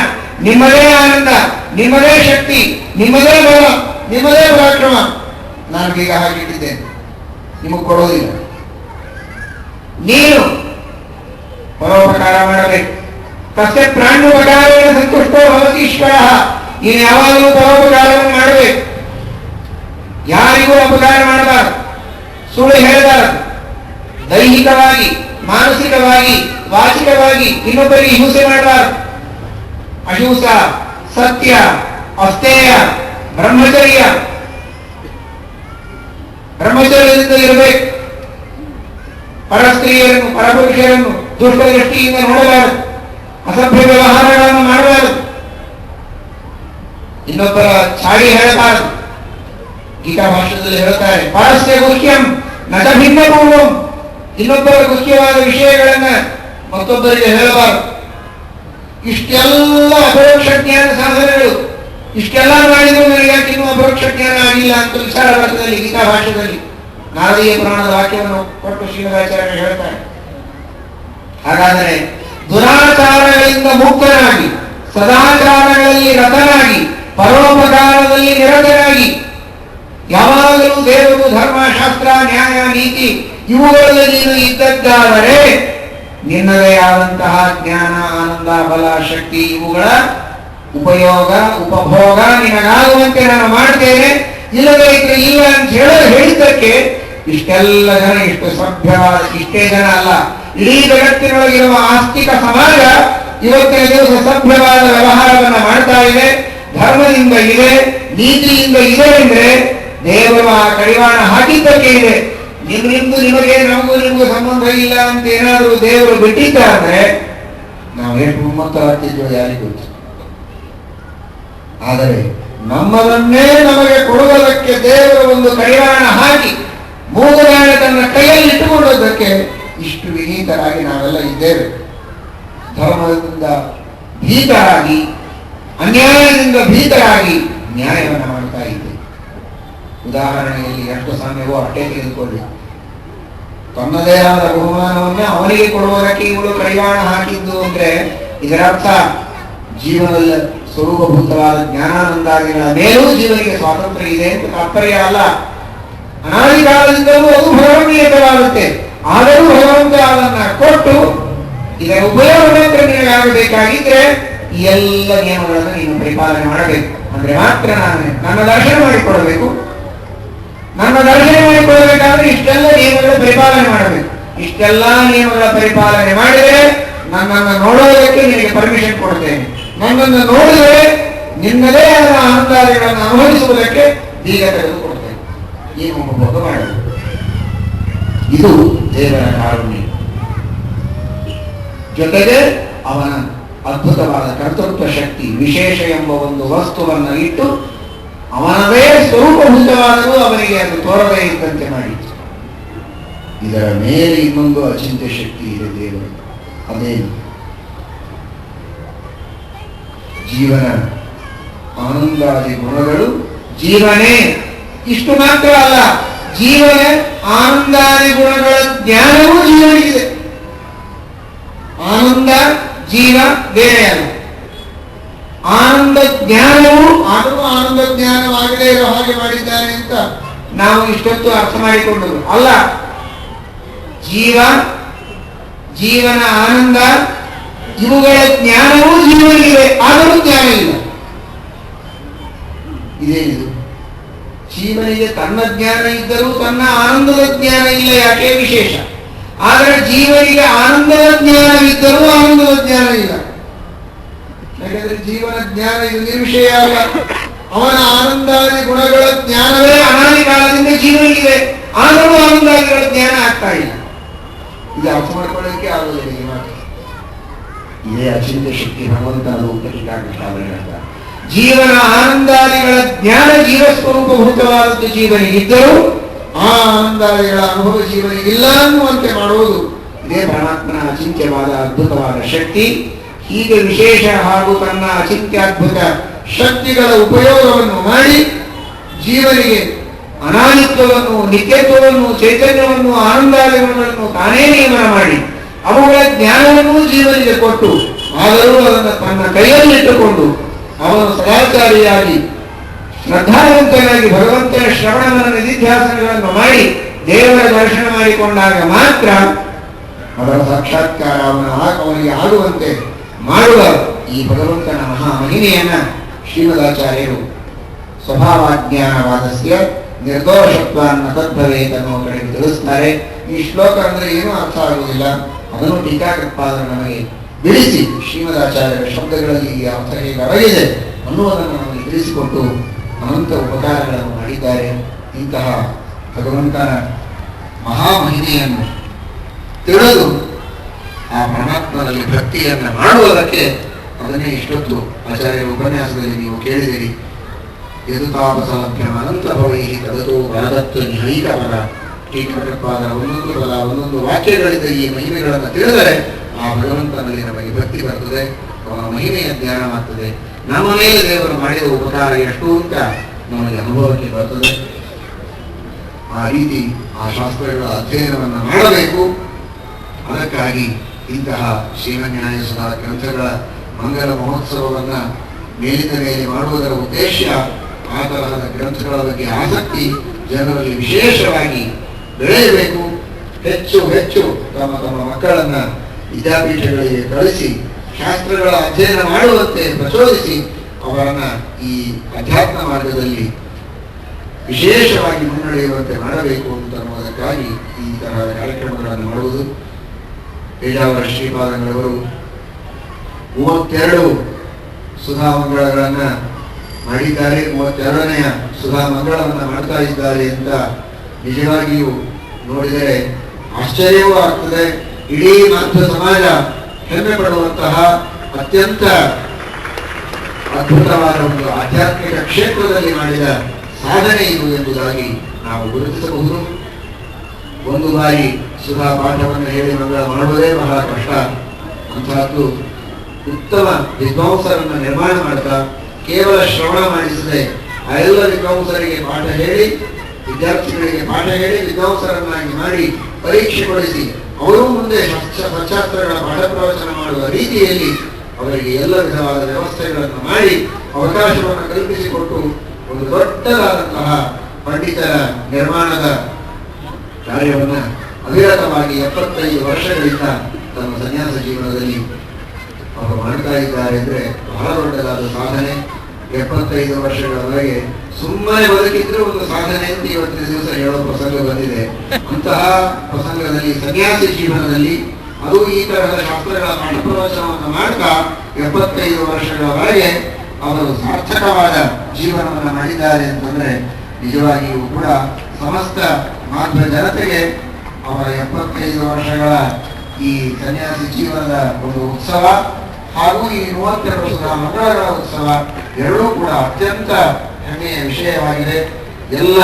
ನಿಮ್ಮದೇ ಆನಂದ, ನಿಮ್ಮದೇ ಶಕ್ತಿ, ನಿಮ್ಮದೇ ಬಲ, ನಿಮ್ಮದೇ ಪರಾಕ್ರಮ ನಾನು ಬೀಗ ಹಾಕಿಟ್ಟಿದ್ದೇನೆ, ನಿಮಗೆ ಕೊಡೋದಿಲ್ಲ. ನೀನು ಪರೋಪಕಾರ ಮಾಡಬೇಕು. ತಸ್ಯ ಪ್ರಾಣ್ಯೋಪಕಾರೇಣ ಸಂತುಷ್ಟೋ ಭವತಿ ಈಶ್ವರ. ನೀನು ಯಾವಾಗಲೂ ಪರೋಪಕಾರವನ್ನು ಮಾಡಬೇಕು. ಯಾರಿಗೂ ಅಪಕಾರ ಮಾಡಬಾರದು, ಸುಳ್ಳು ಹೇಳಬಾರದು. ದೈಹಿಕವಾಗಿ, ಮಾನಸಿಕವಾಗಿ, ವಾಚಿಕವಾಗಿ ಇನ್ನೊಬ್ಬರಿಗೆ ಹಿಂಸೆ ಮಾಡಬಾರದು. ಅಹಿಂಸ, ಸತ್ಯ, ಅಸ್ತೇಯ, ಬ್ರಹ್ಮಚರ್ಯ, ಬ್ರಹ್ಮಚರ್ಯದಿಂದ ಇರಬೇಕು. ಪರಸ್ತ್ರೀಯರನ್ನು, ಪರಪುರುಷರನ್ನು ದುಷ್ಟ ದೃಷ್ಟಿಯಿಂದ ನೋಡಬಾರದು, ಅಸಭ್ಯ ವ್ಯವಹಾರಗಳನ್ನು ಮಾಡಬಾರದು, ಇನ್ನೊಬ್ಬರ ಚಾಡಿ ಹೇಳಬಾರದು. ಗೀತಾ ಭಾಷೆಯಲ್ಲಿ ಹೇಳ್ತಾರೆ, ಪರಸ್ಯ ಗುಹ್ಯಂ ನಟ ಭಿನ್ನ ಪೂರ್ವಂ. ಇನ್ನೊಬ್ಬರ ಗುಹ್ಯವಾದ ವಿಷಯಗಳನ್ನ ಮತ್ತೊಬ್ಬರಿಗೆ ಹೇಳಬಾರದು. ಇಷ್ಟೆಲ್ಲ ಅಪರೋಕ್ಷ ಜ್ಞಾನ ಸಾಧನೆಗಳು, ಇಷ್ಟೆಲ್ಲ ಮಾಡಿದ್ರು ನನಗೆ ಯಾಕೆ ಇನ್ನೂ ಅಪರೋಕ್ಷ ಜ್ಞಾನ ಆಗಿಲ್ಲ ಅಂತ ವಿಚಾರ ಭಾಷೆಯಲ್ಲಿ, ಗೀತಾ ಭಾಷೆಯಲ್ಲಿ ನಾರದೀಯ ಪುರಾಣದ ವಾಕ್ಯವನ್ನು ಕೊಟ್ಟು ಶ್ರೀಮದಾಚಾರ್ಯರು ಹೇಳ್ತಾರೆ. ಹಾಗಾದರೆ ದುರಾಚಾರಗಳಿಂದ ಮುಕ್ತನಾಗಿ, ಸದಾಚಾರಗಳಲ್ಲಿ ರತನಾಗಿ, ಪರೋಪಕಾರದಲ್ಲಿ ನಿರತನಾಗಿ, ಯಾವಾಗಲೂ ದೇವರು, ಧರ್ಮ, ಶಾಸ್ತ್ರ, ನ್ಯಾಯ, ನೀತಿ ಇವುಗಳಲ್ಲಿ ನೀನು ಇದ್ದದ್ದಾದರೆ ನಿನ್ನದೇ ಆದಂತಹ ಜ್ಞಾನ, ಆನಂದ, ಬಲ, ಶಕ್ತಿ ಇವುಗಳ ಉಪಯೋಗ, ಉಪಭೋಗ ನಿನಗಾಗುವಂತೆ ನಾನು ಮಾಡ್ತೇನೆ. ಇಲ್ಲದೆ ಇದ್ರೆ ಇಲ್ಲ ಅಂತ ಹೇಳಿದ್ದಕ್ಕೆ ಇಷ್ಟೆಲ್ಲ ಜನ, ಇಷ್ಟು ಸಭ್ಯವಾದ, ಇಷ್ಟೇ ಜನ ಅಲ್ಲ, ಇಡೀ ಜಗತ್ತಿನೊಳಗಿರುವ ಆಸ್ತಿಕ ಸಮಾಜ ಇವತ್ತಿನ ದಿವಸ ಸಭ್ಯವಾದ ವ್ಯವಹಾರವನ್ನ ಮಾಡ್ತಾ ಇದೆ, ಧರ್ಮದಿಂದ ಇದೆ, ನೀತಿಯಿಂದ ಇದೆ ಅಂದ್ರೆ ದೇವರು ಆ ಕಡಿವಾಣ ಹಾಕಿದ್ದಕ್ಕೆ ಇದೆ. ನಿಮ್ಮಿಂದು ನಿಮಗೆ, ನಮಗೂ ನಿಮಗೂ ಸಂಬಂಧ ಇಲ್ಲ ಅಂತ ಏನಾದರೂ ದೇವರು ಬಿಟ್ಟಿದ್ದಾದ್ರೆ ನಾವು ಎಷ್ಟು ಮುಮ್ಮತ್ತರಾಗ್ತಿದ್ವೋ ಯಾರಿಗೂ ಗೊತ್ತು. ಆದರೆ ನಮ್ಮದನ್ನೇ ನಮಗೆ ಕೊಡುವುದಕ್ಕೆ ದೇವರು ಒಂದು ಕಡಿವಾಣ ಹಾಕಿ ಮೂಗುದಾಣ ತನ್ನ ಕೈಯಲ್ಲಿ ಇಟ್ಟುಕೊಳ್ಳೋದಕ್ಕೆ ಇಷ್ಟು ವಿನೀತರಾಗಿ ನಾವೆಲ್ಲ ಇದ್ದೇವೆ. ಧರ್ಮದಿಂದ ಭೀತರಾಗಿ, ಅನ್ಯಾಯದಿಂದ ಭೀತರಾಗಿ ನ್ಯಾಯವನ್ನು ಮಾಡ್ತಾ ಇದ್ದೇವೆ. ಉದಾಹರಣೆಯಲ್ಲಿ ಎಷ್ಟು ಸಮಯವೋ ಅಷ್ಟೇ ತೆಗೆದುಕೊಳ್ಳಿ. ತನ್ನದೇ ಆದ ಬಹುಮಾನವನ್ನೇ ಅವನಿಗೆ ಕೊಡುವುದಕ್ಕೆ ಇವಳು ಕಡಿವಾಣ ಹಾಕಿದ್ದು ಅಂದ್ರೆ ಇದರರ್ಥ ಜೀವನದ ಸ್ವರೂಪಭೂತವಾದ ಜ್ಞಾನಾನಂದಾದಿಗಳ ಮೇಲೂ ಜೀವನಿಗೆ ಸ್ವಾತಂತ್ರ್ಯ ಇದೆ ಅಂತ ತಾತ್ಪರ್ಯ ಅಲ್ಲ. ಅನಾದಿ ಕಾಲದಿಂದಲೂ ಅದು ಭಗವನ್ನಿಯತವಾಗುತ್ತೆ. ಆದರೂ ಭಗವಂತ ಅದನ್ನ ಕೊಟ್ಟು ಇದರ ಉಪಯೋಗ ಮಾತ್ರ ನಿನಗಾಗಬೇಕಾಗಿದ್ರೆ ಈ ಎಲ್ಲ ನಿಯಮಗಳನ್ನು ನೀನು ಪರಿಪಾಲನೆ ಮಾಡಬೇಕು. ಅಂದ್ರೆ ಮಾತ್ರ ನನ್ನ ದರ್ಶನ ಮಾಡಿಕೊಡಬೇಕು. ನನ್ನ ದರ್ಶನ ಮಾಡಿಕೊಡಬೇಕಾದ್ರೆ ಇಷ್ಟೆಲ್ಲ ನಿಯಮಗಳ ಪರಿಪಾಲನೆ ಮಾಡಬೇಕು. ಇಷ್ಟೆಲ್ಲ ನಿಯಮಗಳ ಪರಿಪಾಲನೆ ಮಾಡಿದರೆ ನನ್ನನ್ನು ನೋಡೋದಕ್ಕೆ ನಿನಗೆ ಪರ್ಮಿಷನ್ ಕೊಡ್ತೇನೆ. ನನ್ನನ್ನು ನೋಡಿದರೆ ನಿನ್ನದೇ ಆದ ಆನಂದಾದಿಗಳನ್ನು ಅನುಭವಿಸುವುದಕ್ಕೆ ಬೀಗ ತೆಗೆದುಕೊಡ್ತೇನೆ. ಈ ಉಪಭೋಗ ಮಾಡಬೇಕು. ಇದು ದೇವರ ಕಾರುಣ್ಯ. ಜೊತೆಗೆ ಅವನ ಅದ್ಭುತವಾದ ಕರ್ತೃತ್ವ ಶಕ್ತಿ, ವಿಶೇಷ ಎಂಬ ಒಂದು ವಸ್ತುವನ್ನು ಇಟ್ಟು ಅವನದೇ ಸ್ವರೂಪಭೂತವಾದರೂ ಅವನಿಗೆ ಅದು ತೋರದೇ ಇದ್ದಂತೆ ಮಾಡಿತ್ತು. ಇದರ ಮೇಲೆ ಇನ್ನೊಂದು ಅಚಿಂತ್ಯ ಶಕ್ತಿ ಇದೆ ದೇವರು. ಅದೇನು? ಜೀವನ ಆನಂದಾದಿ ಗುಣಗಳು ಜೀವನೇ. ಇಷ್ಟು ಮಾತ್ರ ಅಲ್ಲ, ಜೀವನ ಆನಂದಾದಿ ಗುಣಗಳ ಜ್ಞಾನವೂ ಜೀವನಿಗಿದೆ. ಆನಂದ ಜೀವ ಬೇರೆ ಅಲ್ಲ. ಆನಂದ ಜ್ಞಾನವು ಆದರೂ ಆನಂದ ಜ್ಞಾನವಾಗದೇ ಇರೋ ಹಾಗೆ ಮಾಡಿದ್ದಾನೆ ಅಂತ ನಾವು ಇಷ್ಟೊತ್ತು ಅರ್ಥ ಮಾಡಿಕೊಂಡರು ಅಲ್ಲ. ಜೀವನ ಆನಂದ ಇವುಗಳ ಜ್ಞಾನವೂ ಜೀವನಿಗಿದೆ, ಆದರೂ ಜ್ಞಾನ ಇಲ್ಲ. ಇದೇನಿದು? ಜೀವನಿಗೆ ತನ್ನ ಜ್ಞಾನ ಇದ್ದರೂ ತನ್ನ ಆನಂದದ ಜ್ಞಾನ ಇಲ್ಲ. ಯಾಕೆ? ವಿಶೇಷ. ಆದರೆ ಜೀವನಿಗೆ ಆನಂದದ ಜ್ಞಾನವಿದ್ದರೂ ಆನಂದದ ಜ್ಞಾನ ಇಲ್ಲ. ಯಾಕಂದ್ರೆ ಜೀವನ ಜ್ಞಾನ ಇದು ನಿರ್ವಿಷಯ ಅಲ್ಲ. ಅವನ ಆನಂದಾದಿ ಗುಣಗಳ ಜ್ಞಾನವೇ ಅನಾದಿ ಕಾಲದಿಂದ ಜೀವನಿಗಿದೆ, ಆದರೂ ಆನಂದಾದಿಗಳ ಜ್ಞಾನ ಆಗ್ತಾ ಇಲ್ಲ. ಇದು ಅರ್ಥ ಮಾಡ್ಕೊಳ್ಳೋದಕ್ಕೆ ಆಗೋದಿಲ್ಲ. ಈ ಮಾತು ಇದೇ ಅಚಿಂತ್ಯ ಶಕ್ತಿ ಭಗವಂತನ ಉಪಕೃಷ್ಣ. ಜೀವನ ಆನಂದಾದಿಗಳ ಜ್ಞಾನ ಜೀವಸ್ವರೂಪಭೂತವಾದದ್ದು ಜೀವನಿಗಿದ್ದರೂ ಆ ಆನಂದಾದಿಗಳ ಅನುಭವ ಜೀವನಿಗಿಲ್ಲ ಅನ್ನುವಂತೆ ಮಾಡುವುದು ಇದೇ ಪರಮಾತ್ಮನ ಅಚಿಂತ್ಯವಾದ ಅದ್ಭುತವಾದ ಶಕ್ತಿ. ಹೀಗೆ ವಿಶೇಷ ಹಾಗೂ ತನ್ನ ಅಚಿಂತ್ಯಾದ್ಭುತ ಶಕ್ತಿಗಳ ಉಪಯೋಗವನ್ನು ಮಾಡಿ ಜೀವನಿಗೆ ಅನಾದಿತ್ವವನ್ನು, ನಿತ್ಯತ್ವವನ್ನು, ಚೈತನ್ಯವನ್ನು, ಆನಂದಾದಿಗಳನ್ನು ತಾನೇ ನಿಯಮನ ಮಾಡಿ ಅವುಗಳ ಜ್ಞಾನವನ್ನು ಜೀವನಿಗೆ ಕೊಟ್ಟು, ಆದರೂ ಅದನ್ನು ತನ್ನ ಕೈಯಲ್ಲಿಟ್ಟುಕೊಂಡು ಅವನು ಸದಾಚಾರಿಯಾಗಿ ಶ್ರದ್ಧಾವಂತನಾಗಿ ಭಗವಂತನ ಶ್ರವಣವನ್ನು ನಿಧಿಧ್ಯಾಸನಗಳನ್ನು ಮಾಡಿ ದೇವರ ದರ್ಶನ ಮಾಡಿಕೊಂಡಾಗ ಮಾತ್ರ ಅವರ ಸಾಕ್ಷಾತ್ಕಾರ ಅವನಿಗೆ ಆಗುವಂತೆ ಮಾಡುವ ಈ ಭಗವಂತನ ಮಹಾ ಮಹಿಮೆಯನ್ನ ಶ್ರೀಮದಾಚಾರ್ಯರು ಸ್ವಭಾವಾಜ್ಞಾನವಾದಸ್ಯ ನಿರ್ದೋಷತ್ವನ್ನ ತದ್ಭವೇತ್ ಅನ್ನುವ ಕಡೆಗೆ ತಿಳಿಸ್ತಾರೆ. ಈ ಶ್ಲೋಕ ಅಂದ್ರೆ ಏನೂ ಅರ್ಥ ಆಗುವುದಿಲ್ಲ. ಅದನ್ನು ಟೀಕಾಕೃತ್ಪಾದರು ನಮಗೆ ಬಿಡಿಸಿ ಶ್ರೀಮದಾಚಾರ್ಯರ ಶಬ್ದಗಳಲ್ಲಿ ಈ ಅರ್ಥ ಹೇಗೆ ಅಡಗಿದೆ ಅನ್ನುವುದನ್ನು ನಮಗೆ ತಿಳಿಸಿಕೊಟ್ಟು ಅನಂತ ಉಪಕಾರಗಳನ್ನು ಮಾಡಿದ್ದಾರೆ. ಇಂತಹ ಭಗವಂತನ ಮಹಾಮಹಿಮೆಯನ್ನು ತಿಳಿದು ಆ ಪರಮಾತ್ಮನಲ್ಲಿ ಭಕ್ತಿಯನ್ನು ಮಾಡುವುದಕ್ಕೆ ಅದನ್ನೇ ಇಷ್ಟೊತ್ತು ಆಚಾರ್ಯರ ಉಪನ್ಯಾಸದಲ್ಲಿ ನೀವು ಕೇಳಿದಿರಿ. ಯದು ತಾಪಸಲಭ್ಯಂ ಅನಂತ ಭವೈ ತದತೋ ವರದತ್ವ ನಿಹೈಕವರ. ಟೀಕಾಕೃತ್ಪಾದರ ಒಂದೊಂದು ಪದ, ಒಂದೊಂದು ವಾಕ್ಯಗಳಿಂದ ಈ ಮಹಿಮೆಗಳನ್ನು ತಿಳಿದರೆ ಆ ಭಗವಂತನಲ್ಲಿ ನಮಗೆ ಭಕ್ತಿ ಬರ್ತದೆ, ಅವನ ಮಹಿಮೆಯ ಜ್ಞಾನವಾಗ್ತದೆ. ನಮ್ಮ ಮೇಲೆ ದೇವರು ಮಾಡಿದ ಉಪಕಾರ ಎಷ್ಟು ಅಂತ ನಮಗೆ ಅನುಭವಕ್ಕೆ ಬರ್ತದೆ. ಆ ರೀತಿ ಆ ಶಾಸ್ತ್ರಗಳ ಅಧ್ಯಯನವನ್ನು ಮಾಡಬೇಕು. ಅದಕ್ಕಾಗಿ ಇಂತಹ ಶ್ರೀಮನ್ಯಾಯ ಸುಧಾ ಗ್ರಂಥಗಳ ಮಂಗಲ ಮಹೋತ್ಸವವನ್ನ ಮೇಲಿನ ಮೇಲೆ ಮಾಡುವುದರ ಉದ್ದೇಶ ಆ ತರಹದ ಗ್ರಂಥಗಳ ಬಗ್ಗೆ ಆಸಕ್ತಿ ಜನರಲ್ಲಿ ವಿಶೇಷವಾಗಿ ಬೆಳೆಯಬೇಕು. ಹೆಚ್ಚು ಹೆಚ್ಚು ತಮ್ಮ ತಮ್ಮ ಮಕ್ಕಳನ್ನ ವಿದ್ಯಾಪೀಠಗಳಿಗೆ ಕಳಿಸಿ ಶಾಸ್ತ್ರಗಳ ಅಧ್ಯಯನ ಮಾಡುವಂತೆ ಪ್ರಚೋದಿಸಿ ಅವರನ್ನ ಈ ಅಧ್ಯಾತ್ಮ ಮಾರ್ಗದಲ್ಲಿ ವಿಶೇಷವಾಗಿ ಮುನ್ನಡೆಯುವಂತೆ ಮಾಡಬೇಕು ಅಂತ ಅನ್ನೋದಕ್ಕಾಗಿ ಈ ತರಹದ ಕಾರ್ಯಕ್ರಮಗಳನ್ನು ಮಾಡುವುದು. ಪೇಜಾವರ ಶ್ರೀಪಾದಂಗಳವರು 32 ಸುಧಾಮಂಗಳಗಳನ್ನ ಮಾಡಿದ್ದಾರೆ, 32ನೇ ಸುಧಾಮಂಗಳವನ್ನ ಮಾಡ್ತಾ ಇದ್ದಾರೆ ಅಂತ ನಿಜವಾಗಿಯೂ ನೋಡಿದರೆ ಆಶ್ಚರ್ಯವೂ ಆಗ್ತದೆ. ಇಡೀ ಮಾಧ್ವ ಸಮಾಜ ಹೆಮ್ಮೆ ಪಡುವಂತಹ ಅತ್ಯಂತ ಅದ್ಭುತವಾದ ಒಂದು ಆಧ್ಯಾತ್ಮಿಕ ಕ್ಷೇತ್ರದಲ್ಲಿ ಮಾಡಿದ ಸಾಧನೆ ಇದು ಎಂಬುದಾಗಿ ನಾವು ಗುರುತಿಸಬಹುದು. ಒಂದು ಬಾರಿ ಸುಧಾ ಪಾಠವನ್ನು ಹೇಳಿ ಮಂಗಳ ಮಾಡುವುದೇ ಬಹಳ ಕಷ್ಟ. ಅಂತಹದ್ದು ಉತ್ತಮ ವಿದ್ವಾಂಸರನ್ನು ನಿರ್ಮಾಣ ಮಾಡ್ತಾ ಕೇವಲ ಶ್ರವಣ ಮಾಡಿಸದೆ ಆ ಎಲ್ಲ ವಿದ್ವಾಂಸರಿಗೆ ಪಾಠ ಹೇಳಿ, ವಿದ್ಯಾರ್ಥಿಗಳಿಗೆ ಪಾಠ ಹೇಳಿ, ವಿದ್ವಾಂಸರನ್ನಾಗಿ ಮಾಡಿ ಪರೀಕ್ಷೆಗೊಳಿಸಿ ಅವರು ಮುಂದೆ ಶಾಸ್ತ್ರಗಳ ಪಾಠ ಪ್ರವಚನ ಮಾಡುವ ರೀತಿಯಲ್ಲಿ ಅವರಿಗೆ ಎಲ್ಲ ವಿಧವಾದ ವ್ಯವಸ್ಥೆಗಳನ್ನು ಮಾಡಿ ಅವಕಾಶವನ್ನು ಕಲ್ಪಿಸಿಕೊಟ್ಟು ಒಂದು ದೊಡ್ಡದಾದಂತಹ ಪಂಡಿತರ ನಿರ್ಮಾಣದ ಕಾರ್ಯವನ್ನು ಅವಿರತವಾಗಿ 75 ವರ್ಷಗಳಿಂದ ತಮ್ಮ ಸನ್ಯಾಸ ಜೀವನದಲ್ಲಿ ಅವರು ಮಾಡ್ತಾ ಇದ್ದಾರೆ ಅಂದರೆ ಬಹಳ ದೊಡ್ಡದಾದ ಸಾಧನೆ. 75 ವರ್ಷಗಳವರೆಗೆ ಸುಮ್ಮನೆ ಬದುಕಿದ್ರೆ ಒಂದು ಸಾಧನೆ ಅಂತ ಇವತ್ತಿನ ದಿವಸ ಹೇಳೋ ಪ್ರಸಂಗ ಬಂದಿದೆ. ಅಂತಹ ಪ್ರಸಂಗದಲ್ಲಿ ಸನ್ಯಾಸಿ ಜೀವನದಲ್ಲಿ ಅದು ಈ ತರಹದ ಶಾಸ್ತ್ರಗಳ ಪಾಠ ಪ್ರವಚನವನ್ನು ಮಾಡ್ತಾ 75 ವರ್ಷಗಳವರೆಗೆ ಅವರು ಸಾರ್ಥಕವಾದ ಜೀವನವನ್ನು ಮಾಡಿದ್ದಾರೆ ಅಂತಂದ್ರೆ ನಿಜವಾಗಿಯೂ ಕೂಡ ಸಮಸ್ತ ಮಾಧ್ವ ಜನತೆಗೆ ಅವರ 75 ವರ್ಷಗಳ ಈ ಸನ್ಯಾಸಿ ಜೀವನದ ಒಂದು ಉತ್ಸವ ಹಾಗೂ ಈ 32 ವರ್ಷದ ಮಂಗಳಗಳ ಉತ್ಸವ ಎರಡೂ ಕೂಡ ಅತ್ಯಂತ ಹೆಮ್ಮೆಯ ವಿಷಯವಾಗಿದೆ. ಎಲ್ಲ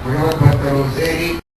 ಭಗವದ್ಭಕ್ತರು ಸೇರಿ